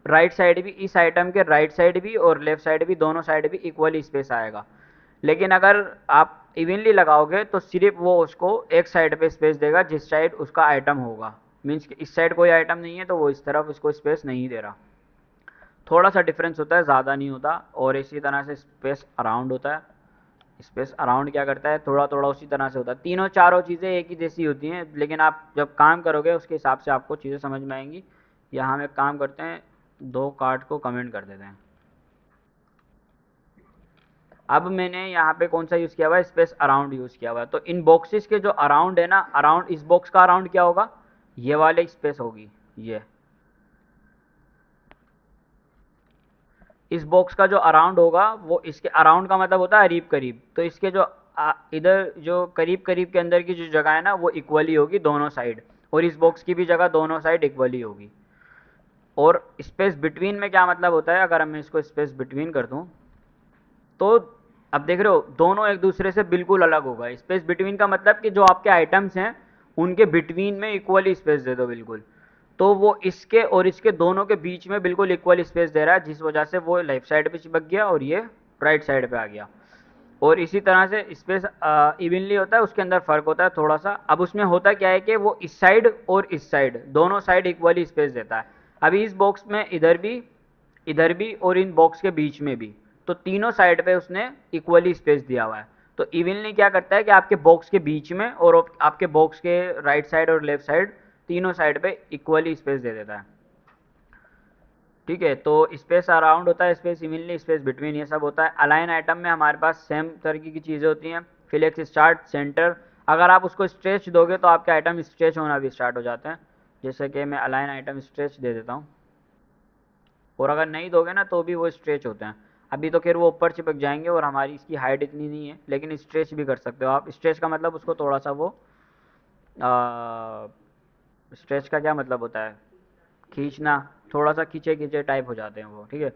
राइट साइड भी, इस आइटम के राइट साइड भी और लेफ्ट साइड भी, दोनों साइड भी इक्वली स्पेस आएगा। लेकिन अगर आप इवनली लगाओगे तो सिर्फ वो उसको एक साइड पे स्पेस देगा जिस साइड उसका आइटम होगा, मीन्स कि इस साइड कोई आइटम नहीं है तो वो इस तरफ उसको स्पेस नहीं दे रहा। थोड़ा सा डिफरेंस होता है, ज़्यादा नहीं होता। और इसी तरह से स्पेस अराउंड होता है, स्पेस अराउंड क्या करता है, थोड़ा थोड़ा उसी तरह से होता है। तीनों चारों चीज़ें एक ही जैसी होती हैं, लेकिन आप जब काम करोगे उसके हिसाब से आपको चीज़ें समझ में आएंगी। यहाँ हम एक काम करते हैं, दो कार्ड को कमेंट कर देते हैं। अब मैंने यहाँ पे कौन सा यूज़ किया हुआ है, स्पेस अराउंड यूज़ किया हुआ है। तो इन बॉक्सेस के जो अराउंड है ना, अराउंड, इस बॉक्स का अराउंड क्या होगा, ये वाले स्पेस होगी, ये इस बॉक्स का जो अराउंड होगा वो, इसके अराउंड का मतलब होता है करीब करीब, तो इसके जो इधर जो करीब करीब के अंदर की जो जगह है ना वो इक्वली होगी दोनों साइड, और इस बॉक्स की भी जगह दोनों साइड इक्वली होगी। और स्पेस बिटवीन में क्या मतलब होता है, अगर मैं इसको स्पेस बिटवीन कर दूं तो अब देख रहे हो दोनों एक दूसरे से बिल्कुल अलग होगा। स्पेस बिटवीन का मतलब कि जो आपके आइटम्स हैं उनके बिटवीन में इक्वली स्पेस दे दो बिल्कुल, तो वो इसके और इसके दोनों के बीच में बिल्कुल इक्वल स्पेस दे रहा है, जिस वजह से वो लेफ्ट साइड पे चिपक गया और ये राइट साइड पे आ गया। और इसी तरह से स्पेस इवनली होता है, उसके अंदर फ़र्क होता है थोड़ा सा। अब उसमें होता क्या है कि वो इस साइड और इस साइड दोनों साइड इक्वली स्पेस देता है। अभी इस बॉक्स में इधर भी और इन बॉक्स के बीच में भी, तो तीनों साइड पे उसने इक्वली स्पेस दिया हुआ है। तो इवनली क्या करता है कि आपके बॉक्स के बीच में और आपके बॉक्स के राइट साइड और लेफ्ट साइड, तीनों साइड पे इक्वली स्पेस दे देता है। ठीक है, तो स्पेस अराउंड होता है, स्पेस इवनली, स्पेस बिटवीन, ये सब होता है। अलाइन आइटम में हमारे पास सेम तरीके की चीज़ें होती हैं, फ्लेक्स, स्टार्ट, सेंटर। अगर आप उसको स्ट्रेच दोगे तो आपके आइटम स्ट्रेच होना भी स्टार्ट हो जाते हैं, जैसे कि मैं अलाइन आइटम स्ट्रेच दे देता हूँ, और अगर नहीं दोगे ना तो भी वो स्ट्रेच होते हैं। अभी तो खैर वो ऊपर चिपक जाएंगे और हमारी इसकी हाइट इतनी नहीं है, लेकिन स्ट्रेच भी कर सकते हो आप। स्ट्रेच का मतलब उसको थोड़ा सा वो, स्ट्रेच का क्या मतलब होता है, खींचना, थोड़ा सा खींचे खींचे टाइप हो जाते हैं वो। ठीक है,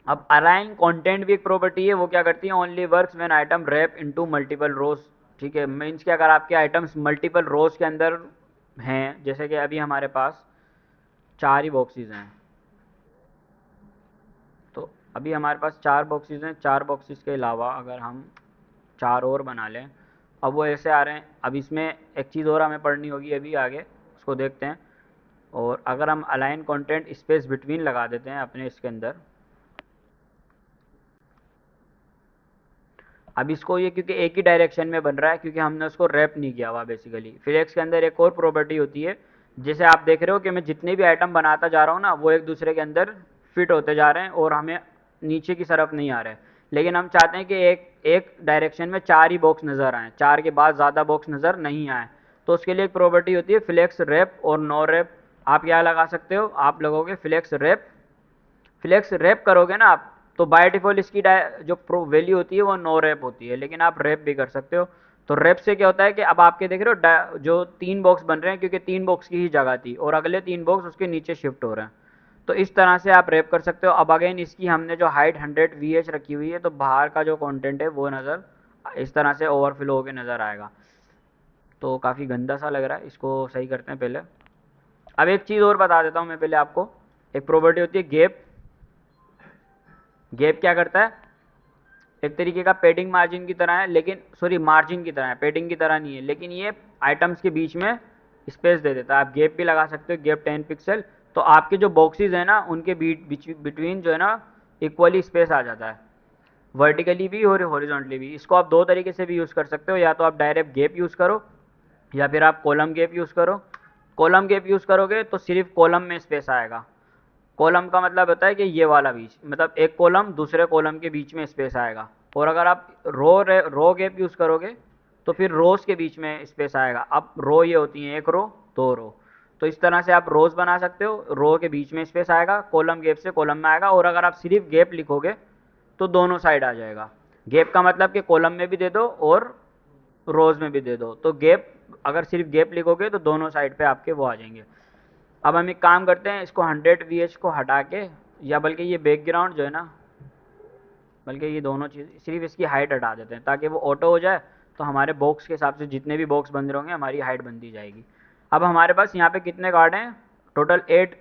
अब अलाइन कंटेंट भी एक प्रॉपर्टी है, वो क्या करती है, only works when item wrap into multiple rows. ठीक है, मीन्स कि अगर आपके आइटम्स मल्टीपल रोज के अंदर हैं, जैसे कि अभी हमारे पास 4 ही बॉक्सेस हैं, तो अभी हमारे पास 4 बॉक्सेस हैं, 4 बॉक्सेस के अलावा अगर हम 4 और बना लें, अब वो ऐसे आ रहे हैं। अब इसमें एक चीज़ और हमें पढ़नी होगी अभी आगे, उसको देखते हैं। और अगर हम अलाइन कंटेंट स्पेस बिटवीन लगा देते हैं अपने इसके अंदर, अब इसको ये क्योंकि एक ही डायरेक्शन में बन रहा है, क्योंकि हमने उसको रैप नहीं किया हुआ बेसिकली। फिर एक्स के अंदर एक और प्रॉपर्टी होती है, जैसे आप देख रहे हो कि मैं जितने भी आइटम बनाता जा रहा हूँ ना वो एक दूसरे के अंदर फिट होते जा रहे हैं और हमें नीचे की तरफ नहीं आ रहे हैं। लेकिन हम चाहते हैं कि एक एक डायरेक्शन में 4 ही बॉक्स नज़र आएँ, 4 के बाद ज़्यादा बॉक्स नज़र नहीं आए। तो उसके लिए एक प्रॉपर्टी होती है फ्लेक्स रैप और नो रैप, आप क्या लगा सकते हो, आप लगोगे फ्लेक्स रैप। फ्लेक्स रैप करोगे ना आप, तो बाय डिफ़ॉल्ट इसकी जो प्रो वैल्यू होती है वो नो रैप होती है, लेकिन आप रैप भी कर सकते हो। तो रैप से क्या होता है कि अब आपके देख रहे हो जो 3 बॉक्स बन रहे हैं, क्योंकि 3 बॉक्स की ही जगह थी और अगले 3 बॉक्स उसके नीचे शिफ्ट हो रहे हैं। तो इस तरह से आप रैप कर सकते हो। अब अगेन इसकी हमने जो हाइट 100 VH रखी हुई है, तो बाहर का जो कंटेंट है वो नज़र इस तरह से ओवरफ्लो होकर नज़र आएगा। तो काफ़ी गंदा सा लग रहा है, इसको सही करते हैं पहले। अब एक चीज़ और बता देता हूँ मैं पहले आपको। एक प्रॉपर्टी होती है गैप। गैप क्या करता है, एक तरीके का पेडिंग मार्जिन की तरह है, लेकिन सॉरी मार्जिन की तरह है, पेडिंग की तरह नहीं है, लेकिन ये आइटम्स के बीच में स्पेस दे देता है। आप गैप भी लगा सकते हो, गैप 10 पिक्सल। तो आपके जो बॉक्सेस हैं ना उनके बिटवीन जो है ना इक्वली स्पेस आ जाता है, वर्टिकली भी और हॉरिजॉन्टली भी। इसको आप दो तरीके से भी यूज़ कर सकते हो, या तो आप डायरेक्ट गैप यूज़ करो या फिर आप कॉलम गैप यूज़ करो। कॉलम गैप यूज़ करोगे तो सिर्फ कॉलम में स्पेस आएगा। कॉलम का मतलब होता है कि ये वाला बीच, मतलब एक कॉलम दूसरे कॉलम के बीच में स्पेस आएगा। और अगर आप रो गैप यूज़ करोगे तो फिर रोज़ के बीच में स्पेस आएगा। अब रो ये होती हैं एक रो, दो रो। तो इस तरह से आप रोज़ बना सकते हो, रो के बीच में स्पेस आएगा, कॉलम गैप से कॉलम में आएगा। और अगर आप सिर्फ गैप लिखोगे तो दोनों साइड आ जाएगा। गैप का मतलब कि कॉलम में भी दे दो और रोज़ में भी दे दो। तो गैप, अगर सिर्फ गैप लिखोगे तो दोनों साइड पे आपके वो आ जाएंगे। अब हम एक काम करते हैं, इसको 100 VH को हटा के, या बल्कि ये बैकग्राउंड जो है ना, बल्कि ये दोनों चीज़ सिर्फ इसकी हाइट हटा देते हैं ताकि वो ऑटो हो जाए। तो हमारे बॉक्स के हिसाब से जितने भी बॉक्स बन रहे होंगे हमारी हाइट बनती जाएगी। अब हमारे पास यहाँ पे कितने कार्ड हैं, टोटल 8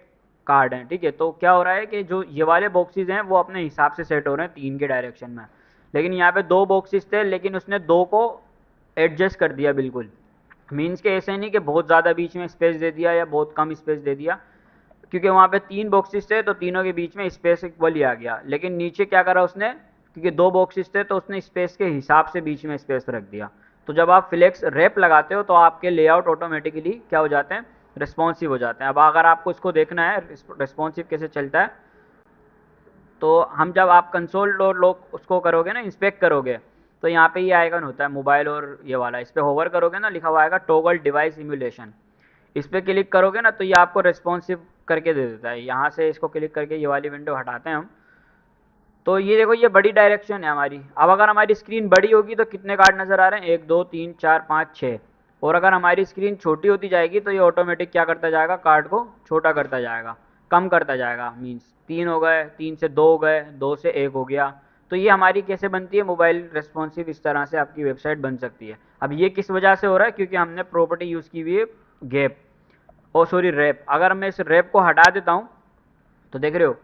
कार्ड हैं, ठीक है। तो क्या हो रहा है कि जो ये वाले बॉक्सेस हैं वो अपने हिसाब से सेट हो रहे हैं 3 के डायरेक्शन में, लेकिन यहाँ पे 2 बॉक्सेस थे, लेकिन उसने 2 को एडजस्ट कर दिया बिल्कुल। मीन्स के ऐसे नहीं कि बहुत ज़्यादा बीच में स्पेस दे दिया या बहुत कम स्पेस दे दिया, क्योंकि वहाँ पे 3 बॉक्सेस थे तो तीनों के बीच में स्पेस इक्वली आ गया। लेकिन नीचे क्या करा उसने, क्योंकि 2 बॉक्सेस थे तो उसने स्पेस के हिसाब से बीच में स्पेस रख दिया। तो जब आप फ्लेक्स रैप लगाते हो तो आपके लेआउट ऑटोमेटिकली क्या हो जाते हैं, रिस्पॉन्सिव हो जाते हैं। अब अगर आपको इसको देखना है रिस्पॉन्सिव कैसे चलता है, तो हम जब आप कंसोल और लोग उसको करोगे ना, इंस्पेक्ट करोगे, तो यहाँ पे ये आइकन होता है मोबाइल और ये वाला, इस पर होवर करोगे ना, लिखा हुआ आएगा टॉगल डिवाइस इम्यूलेशन। इस पर क्लिक करोगे ना तो ये आपको रिस्पॉन्सिव करके दे देता है। यहाँ से इसको क्लिक करके ये वाली विंडो हटाते हैं हम। तो ये देखो, ये बड़ी डायरेक्शन है हमारी। अब अगर हमारी स्क्रीन बड़ी होगी तो कितने कार्ड नज़र आ रहे हैं, 1 2 3 4 5 6। और अगर हमारी स्क्रीन छोटी होती जाएगी तो ये ऑटोमेटिक क्या करता जाएगा, कार्ड को छोटा करता जाएगा, कम करता जाएगा। मीन्स 3 हो गए, 3 से 2 हो गए, 2 से 1 हो गया। तो ये हमारी कैसे बनती है मोबाइल रिस्पॉन्सिव, इस तरह से आपकी वेबसाइट बन सकती है। अब ये किस वजह से हो रहा है, क्योंकि हमने प्रॉपर्टी यूज़ की हुई है गैप, ओ सॉरी रैप। अगर मैं इस रैप को हटा देता हूँ तो देख रहे हो,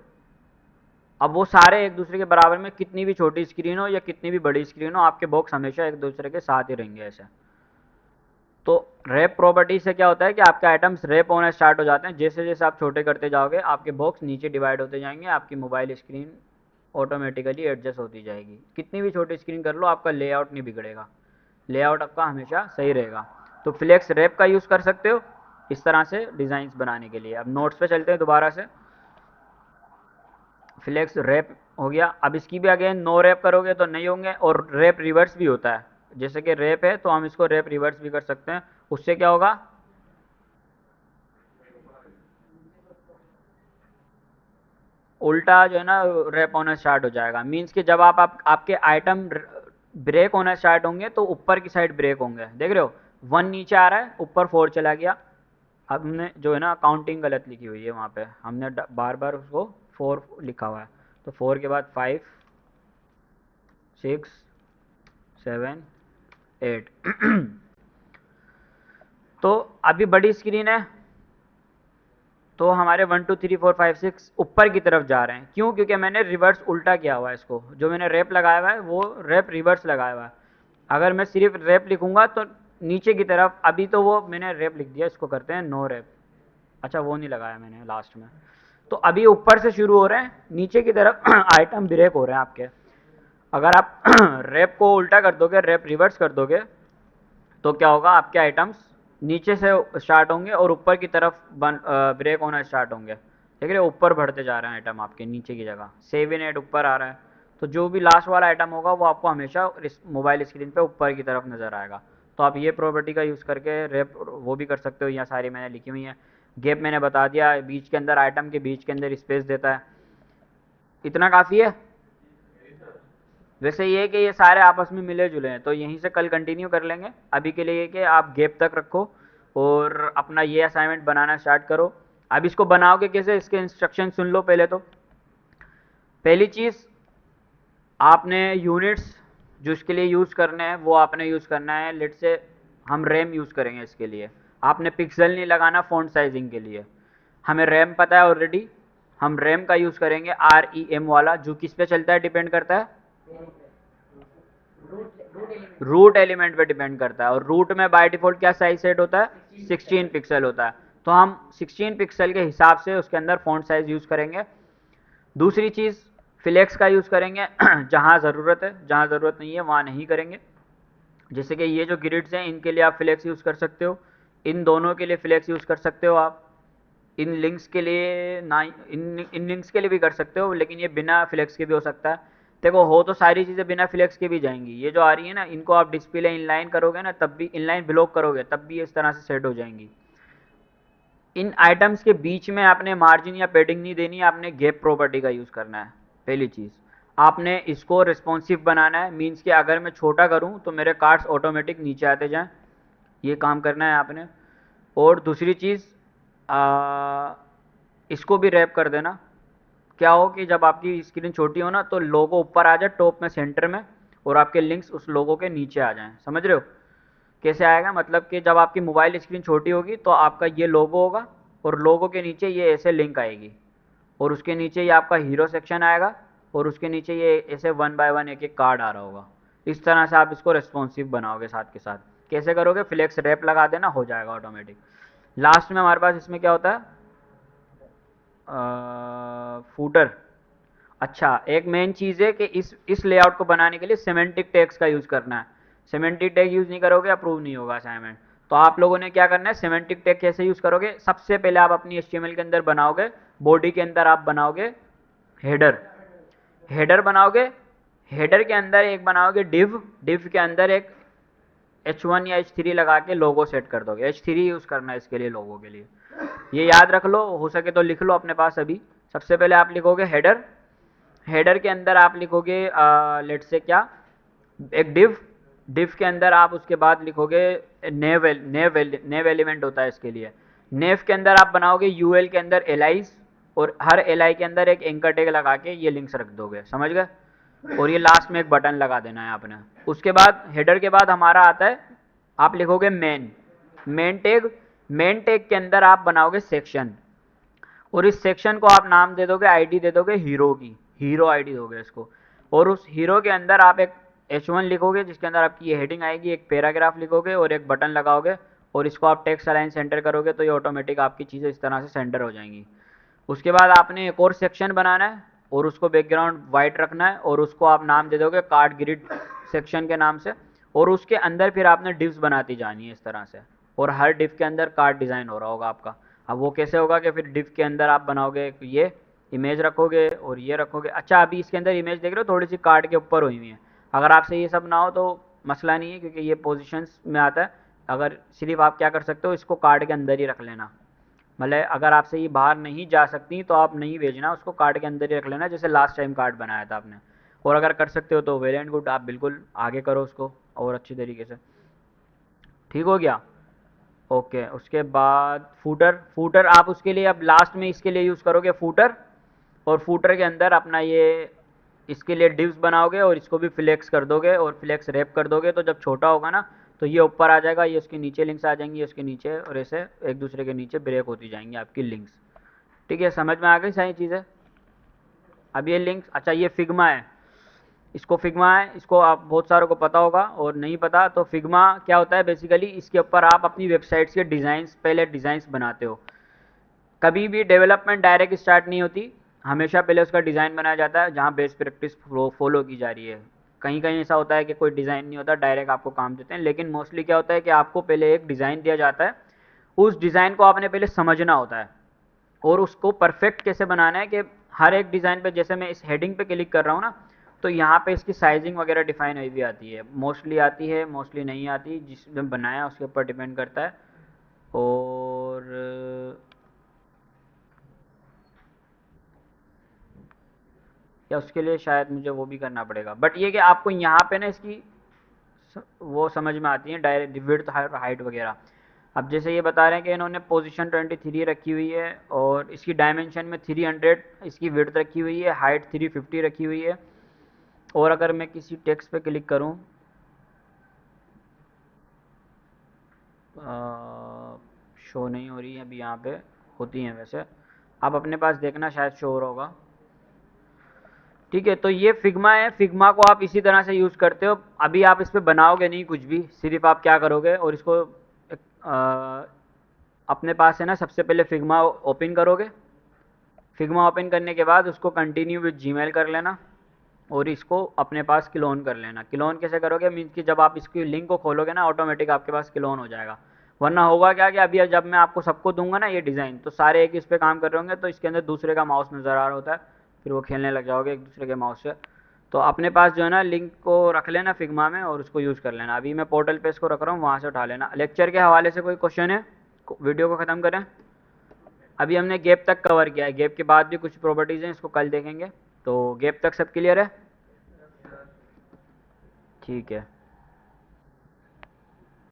अब वो सारे एक दूसरे के बराबर में, कितनी भी छोटी स्क्रीन हो या कितनी भी बड़ी स्क्रीन हो, आपके बॉक्स हमेशा एक दूसरे के साथ ही रहेंगे ऐसे। तो रैप प्रॉपर्टी से क्या होता है कि आपके आइटम्स रैप होना स्टार्ट हो जाते हैं। जैसे जैसे आप छोटे करते जाओगे आपके बॉक्स नीचे डिवाइड होते जाएंगे, आपकी मोबाइल स्क्रीन ऑटोमेटिकली एडजस्ट होती जाएगी। कितनी भी छोटी स्क्रीन कर लो, आपका लेआउट नहीं बिगड़ेगा, लेआउट आपका हमेशा सही रहेगा। तो फ्लेक्स रैप का यूज़ कर सकते हो इस तरह से डिज़ाइंस बनाने के लिए। अब नोट्स पे चलते हैं दोबारा से। फ्लेक्स रैप हो गया। अब इसकी भी अगेन नो रैप करोगे तो नहीं होंगे, और रैप रिवर्स भी होता है। जैसे कि रैप है तो हम इसको रैप रिवर्स भी कर सकते हैं। उससे क्या होगा, उल्टा जो है ना रैप होना स्टार्ट हो जाएगा। मीन्स कि जब आपके आइटम ब्रेक होना स्टार्ट होंगे तो ऊपर की साइड ब्रेक होंगे। देख रहे हो, 1 नीचे आ रहा है, ऊपर 4 चला गया। अब हमने जो है ना काउंटिंग गलत लिखी हुई है, वहाँ पे हमने बार बार उसको 4 लिखा हुआ है। तो 4 के बाद 5 6 7 8। तो अभी बड़ी स्क्रीन है तो हमारे 1 2 3 4 5 6 ऊपर की तरफ जा रहे हैं। क्यों, क्योंकि मैंने रिवर्स उल्टा किया हुआ है इसको। जो मैंने रैप लगाया हुआ है वो रैप रिवर्स लगाया हुआ है। अगर मैं सिर्फ रैप लिखूंगा तो नीचे की तरफ, अभी तो वो मैंने रैप लिख दिया, इसको करते हैं नो रैप। अच्छा, वो नहीं लगाया मैंने लास्ट में। तो अभी ऊपर से शुरू हो रहे हैं, नीचे की तरफ आइटम ब्रेक हो रहे हैं आपके। अगर आप रैप को उल्टा कर दोगे, रैप रिवर्स कर दोगे, तो क्या होगा, आपके आइटम्स नीचे से स्टार्ट होंगे और ऊपर की तरफ ब्रेक होना स्टार्ट होंगे। ठीक है, ऊपर बढ़ते जा रहे हैं आइटम आपके नीचे की जगह, 7 8 ऊपर आ रहा है। तो जो भी लास्ट वाला आइटम होगा वो आपको हमेशा मोबाइल स्क्रीन पे ऊपर की तरफ नज़र आएगा। तो आप ये प्रॉपर्टी का यूज़ करके रैप वो भी कर सकते हो। यहाँ सारी मैंने लिखी हुई हैं। गैप मैंने बता दिया, बीच के अंदर आइटम के बीच के अंदर स्पेस देता है। इतना काफ़ी है। वैसे ये है कि ये सारे आपस में मिले जुले हैं, तो यहीं से कल कंटिन्यू कर लेंगे। अभी के लिए ये कि आप गैप तक रखो और अपना ये असाइनमेंट बनाना स्टार्ट करो। अब इसको बनाओगे कैसे, इसके इंस्ट्रक्शन सुन लो पहले। तो पहली चीज़, आपने यूनिट्स जो इसके लिए यूज़ करने हैं वो आपने यूज़ करना है। लेट से हम रैम यूज़ करेंगे इसके लिए, आपने पिक्सल नहीं लगाना फ़ॉन्ट साइजिंग के लिए। हमें रैम पता है ऑलरेडी, हम रैम का यूज़ करेंगे REM वाला, जो किस पे चलता है, डिपेंड करता है रूट एलिमेंट पे डिपेंड करता है। और रूट में बाय डिफ़ॉल्ट क्या साइज सेट होता है, 16 पिक्सल होता है। तो हम 16 पिक्सल के हिसाब से उसके अंदर फ़ॉन्ट साइज़ यूज़ करेंगे। दूसरी चीज़, फ्लेक्स का यूज़ करेंगे जहाँ ज़रूरत है, जहाँ ज़रूरत नहीं है वहाँ नहीं करेंगे। जैसे कि ये जो ग्रिड्स हैं इनके लिए आप फ्लेक्स यूज़ कर सकते हो, इन दोनों के लिए फ्लेक्स यूज़ कर सकते हो आप, इन लिंक्स के लिए ना, इन लिंक्स के लिए भी कर सकते हो, लेकिन ये बिना फ्लेक्स के भी हो सकता है। देखो हो तो सारी चीज़ें बिना फ्लेक्स के भी जाएंगी। ये जो आ रही है ना, इनको आप डिस्प्ले इनलाइन करोगे ना, तब भी इनलाइन ब्लॉक करोगे तब भी इस तरह से सेट हो जाएंगी। इन आइटम्स के बीच में आपने मार्जिन या पेडिंग नहीं देनी, आपने गैप प्रॉपर्टी का यूज़ करना है। पहली चीज़, आपने इसको रिस्पॉन्सिव बनाना है, मीन्स कि अगर मैं छोटा करूँ तो मेरे कार्ड्स ऑटोमेटिक नीचे आते जाएं, ये काम करना है आपने। और दूसरी चीज़, इसको भी रैप कर देना। क्या हो कि जब आपकी स्क्रीन छोटी हो ना, तो लोगो ऊपर आ जाए टॉप में सेंटर में, और आपके लिंक्स उस लोगो के नीचे आ जाएं। समझ रहे हो कैसे आएगा, मतलब कि जब आपकी मोबाइल स्क्रीन छोटी होगी तो आपका ये लोगो होगा और लोगो के नीचे ये ऐसे लिंक आएगी, और उसके नीचे ये आपका हीरो सेक्शन आएगा, और उसके नीचे ये ऐसे वन बाय वन एक एक कार्ड आ रहा होगा। इस तरह से आप इसको रेस्पॉन्सिव बनाओगे। साथ के साथ कैसे करोगे, फ्लेक्स रैप लगा देना, हो जाएगा ऑटोमेटिक। लास्ट में हमारे पास इसमें क्या होता है, फूटर। अच्छा, एक मेन चीज़ है कि इस लेआउट को बनाने के लिए सिमेंटिक टैग्स का यूज़ करना है। सिमेंटिक टैग यूज़ नहीं करोगे अप्रूव नहीं होगा असाइनमेंट। तो आप लोगों ने क्या करना है, सिमेंटिक टैग कैसे यूज़ करोगे, सबसे पहले आप अपनी HTML के अंदर बनाओगे, बॉडी के अंदर आप बनाओगे हेडर। हेडर बनाओगे, हेडर के अंदर एक बनाओगे डिव, डिव के अंदर एक H1 या H3 लगा के लोगो सेट कर दोगे। H3 यूज़ करना है इसके लिए, लोगो के लिए। ये याद रख लो, हो सके तो लिख लो अपने पास अभी। सबसे पहले आप लिखोगे हेडर, हेडर के अंदर आप लिखोगे लेट से क्या, एक डिव, डिव के अंदर आप उसके बाद लिखोगे नेव, नेव एलिमेंट होता है इसके लिए। नेव के अंदर आप बनाओगे यूएल के अंदर एलाइज, और हर एलाई के अंदर एक एंकर टैग लगा के ये लिंक्स रख दोगे। समझ गए। और ये लास्ट में एक बटन लगा देना है आपने। उसके बाद हेडर के बाद हमारा आता है, आप लिखोगे main, main tag. Main tag के अंदर आप बनाओगे सेक्शन, और इस सेक्शन को आप नाम दे दोगे, आईडी दे दोगे हीरो की, हीरो आईडी दोगे इसको। और उस हीरो के अंदर आप एक H1 लिखोगे जिसके अंदर आपकी ये हेडिंग आएगी, एक पैराग्राफ लिखोगे और एक बटन लगाओगे, और इसको आप टेक्स्ट अलाइन सेंटर करोगे तो ये ऑटोमेटिक आपकी चीज़ें इस तरह से सेंटर हो जाएंगी। उसके बाद आपने एक और सेक्शन बनाना है और उसको बैकग्राउंड वाइट रखना है, और उसको आप नाम दे दोगे कार्ड ग्रिड सेक्शन के नाम से। और उसके अंदर फिर आपने डिव्स बनाती जानी है इस तरह से, और हर डिव के अंदर कार्ड डिज़ाइन हो रहा होगा आपका। अब वो कैसे होगा कि फिर डिव के अंदर आप बनाओगे, ये इमेज रखोगे और ये रखोगे। अच्छा, अभी इसके अंदर इमेज देख रहे हो थोड़ी सी कार्ड के ऊपर हुई हुई है। अगर आपसे ये सब ना हो तो मसला नहीं है, क्योंकि ये पोजिशंस में आता है। अगर सिर्फ आप क्या कर सकते हो, इसको कार्ड के अंदर ही रख लेना। मतलब अगर आपसे ये बाहर नहीं जा सकती तो आप नहीं भेजना, उसको कार्ड के अंदर ही रख लेना, जैसे लास्ट टाइम कार्ड बनाया था आपने। और अगर कर सकते हो तो वेल एंड गुड, आप बिल्कुल आगे करो उसको और अच्छी तरीके से। ठीक हो गया। ओके, उसके बाद फूटर, फूटर आप उसके लिए अब लास्ट में इसके लिए यूज़ करोगे फूटर। और फूटर के अंदर अपना ये इसके लिए डिव्स बनाओगे और इसको भी फ्लेक्स कर दोगे और फ्लेक्स रैप कर दोगे। तो जब छोटा होगा ना तो ये ऊपर आ जाएगा, ये उसके नीचे लिंक्स आ जाएंगी, उसके नीचे, और ऐसे एक दूसरे के नीचे ब्रेक होती जाएंगी आपकी लिंक्स। ठीक है, समझ में आ गई सारी चीज़ें। अब ये लिंक्स, अच्छा ये फिग्मा है, इसको फिग्मा है, इसको आप बहुत सारों को पता होगा, और नहीं पता तो फिग्मा क्या होता है बेसिकली, इसके ऊपर आप अपनी वेबसाइट्स के डिज़ाइंस, पहले डिज़ाइंस बनाते हो। कभी भी डेवलपमेंट डायरेक्ट स्टार्ट नहीं होती, हमेशा पहले उसका डिज़ाइन बनाया जाता है जहाँ बेस्ट प्रैक्टिस फॉलो की जा रही है। कहीं कहीं ऐसा होता है कि कोई डिज़ाइन नहीं होता, डायरेक्ट आपको काम देते हैं, लेकिन मोस्टली क्या होता है कि आपको पहले एक डिज़ाइन दिया जाता है, उस डिज़ाइन को आपने पहले समझना होता है, और उसको परफेक्ट कैसे बनाना है कि हर एक डिज़ाइन पे, जैसे मैं इस हेडिंग पे क्लिक कर रहा हूँ ना, तो यहाँ पे इसकी साइजिंग वगैरह डिफाइन हुई भी आती है, मोस्टली आती है, मोस्टली नहीं आती, जिसने बनाया उसके ऊपर डिपेंड करता है। और या उसके लिए शायद मुझे वो भी करना पड़ेगा, बट ये कि आपको यहाँ पे ना इसकी वो समझ में आती है डायरेक्ट विड्थ हाइट वगैरह। अब जैसे ये बता रहे हैं कि इन्होंने पोजीशन 23 रखी हुई है और इसकी डायमेंशन में 300 इसकी विड्थ रखी हुई है, हाइट 350 रखी हुई है। और अगर मैं किसी टेक्स्ट पे क्लिक करूँ, शो नहीं हो रही है अभी, यहाँ पे होती हैं वैसे, आप अपने पास देखना शायद शो हो रहा होगा। ठीक है, तो ये फिग्मा है, फिग्मा को आप इसी तरह से यूज़ करते हो। अभी आप इस पे बनाओगे नहीं कुछ भी, सिर्फ आप क्या करोगे और इसको अपने पास है ना, सबसे पहले फिग्मा ओपन करोगे। फिग्मा ओपन करने के बाद उसको कंटिन्यू विद जीमेल कर लेना और इसको अपने पास क्लोन कर लेना। क्लोन कैसे करोगे, मीन्स कि जब आप इसकी लिंक को खोलोगे ना, ऑटोमेटिक आपके पास क्लोन हो जाएगा। वरना होगा क्या कि अभी जब मैं आपको सबको दूंगा ना ये डिज़ाइन, तो सारे एक इस पे काम कर रहे होंगे, तो इसके अंदर दूसरे का माउस नज़र आ रहा होता है, फिर वो खेलने लग जाओगे एक दूसरे के माउस से। तो अपने पास जो है ना लिंक को रख लेना फिग्मा में और उसको यूज़ कर लेना। अभी मैं पोर्टल पे इसको रख रहा हूँ, वहाँ से उठा लेना। लेक्चर के हवाले से कोई क्वेश्चन है, वीडियो को ख़त्म करें। अभी हमने गैप तक कवर किया है, गैप के बाद भी कुछ प्रॉपर्टीज़ हैं, इसको कल देखेंगे। तो गैप तक सब क्लियर है? ठीक है।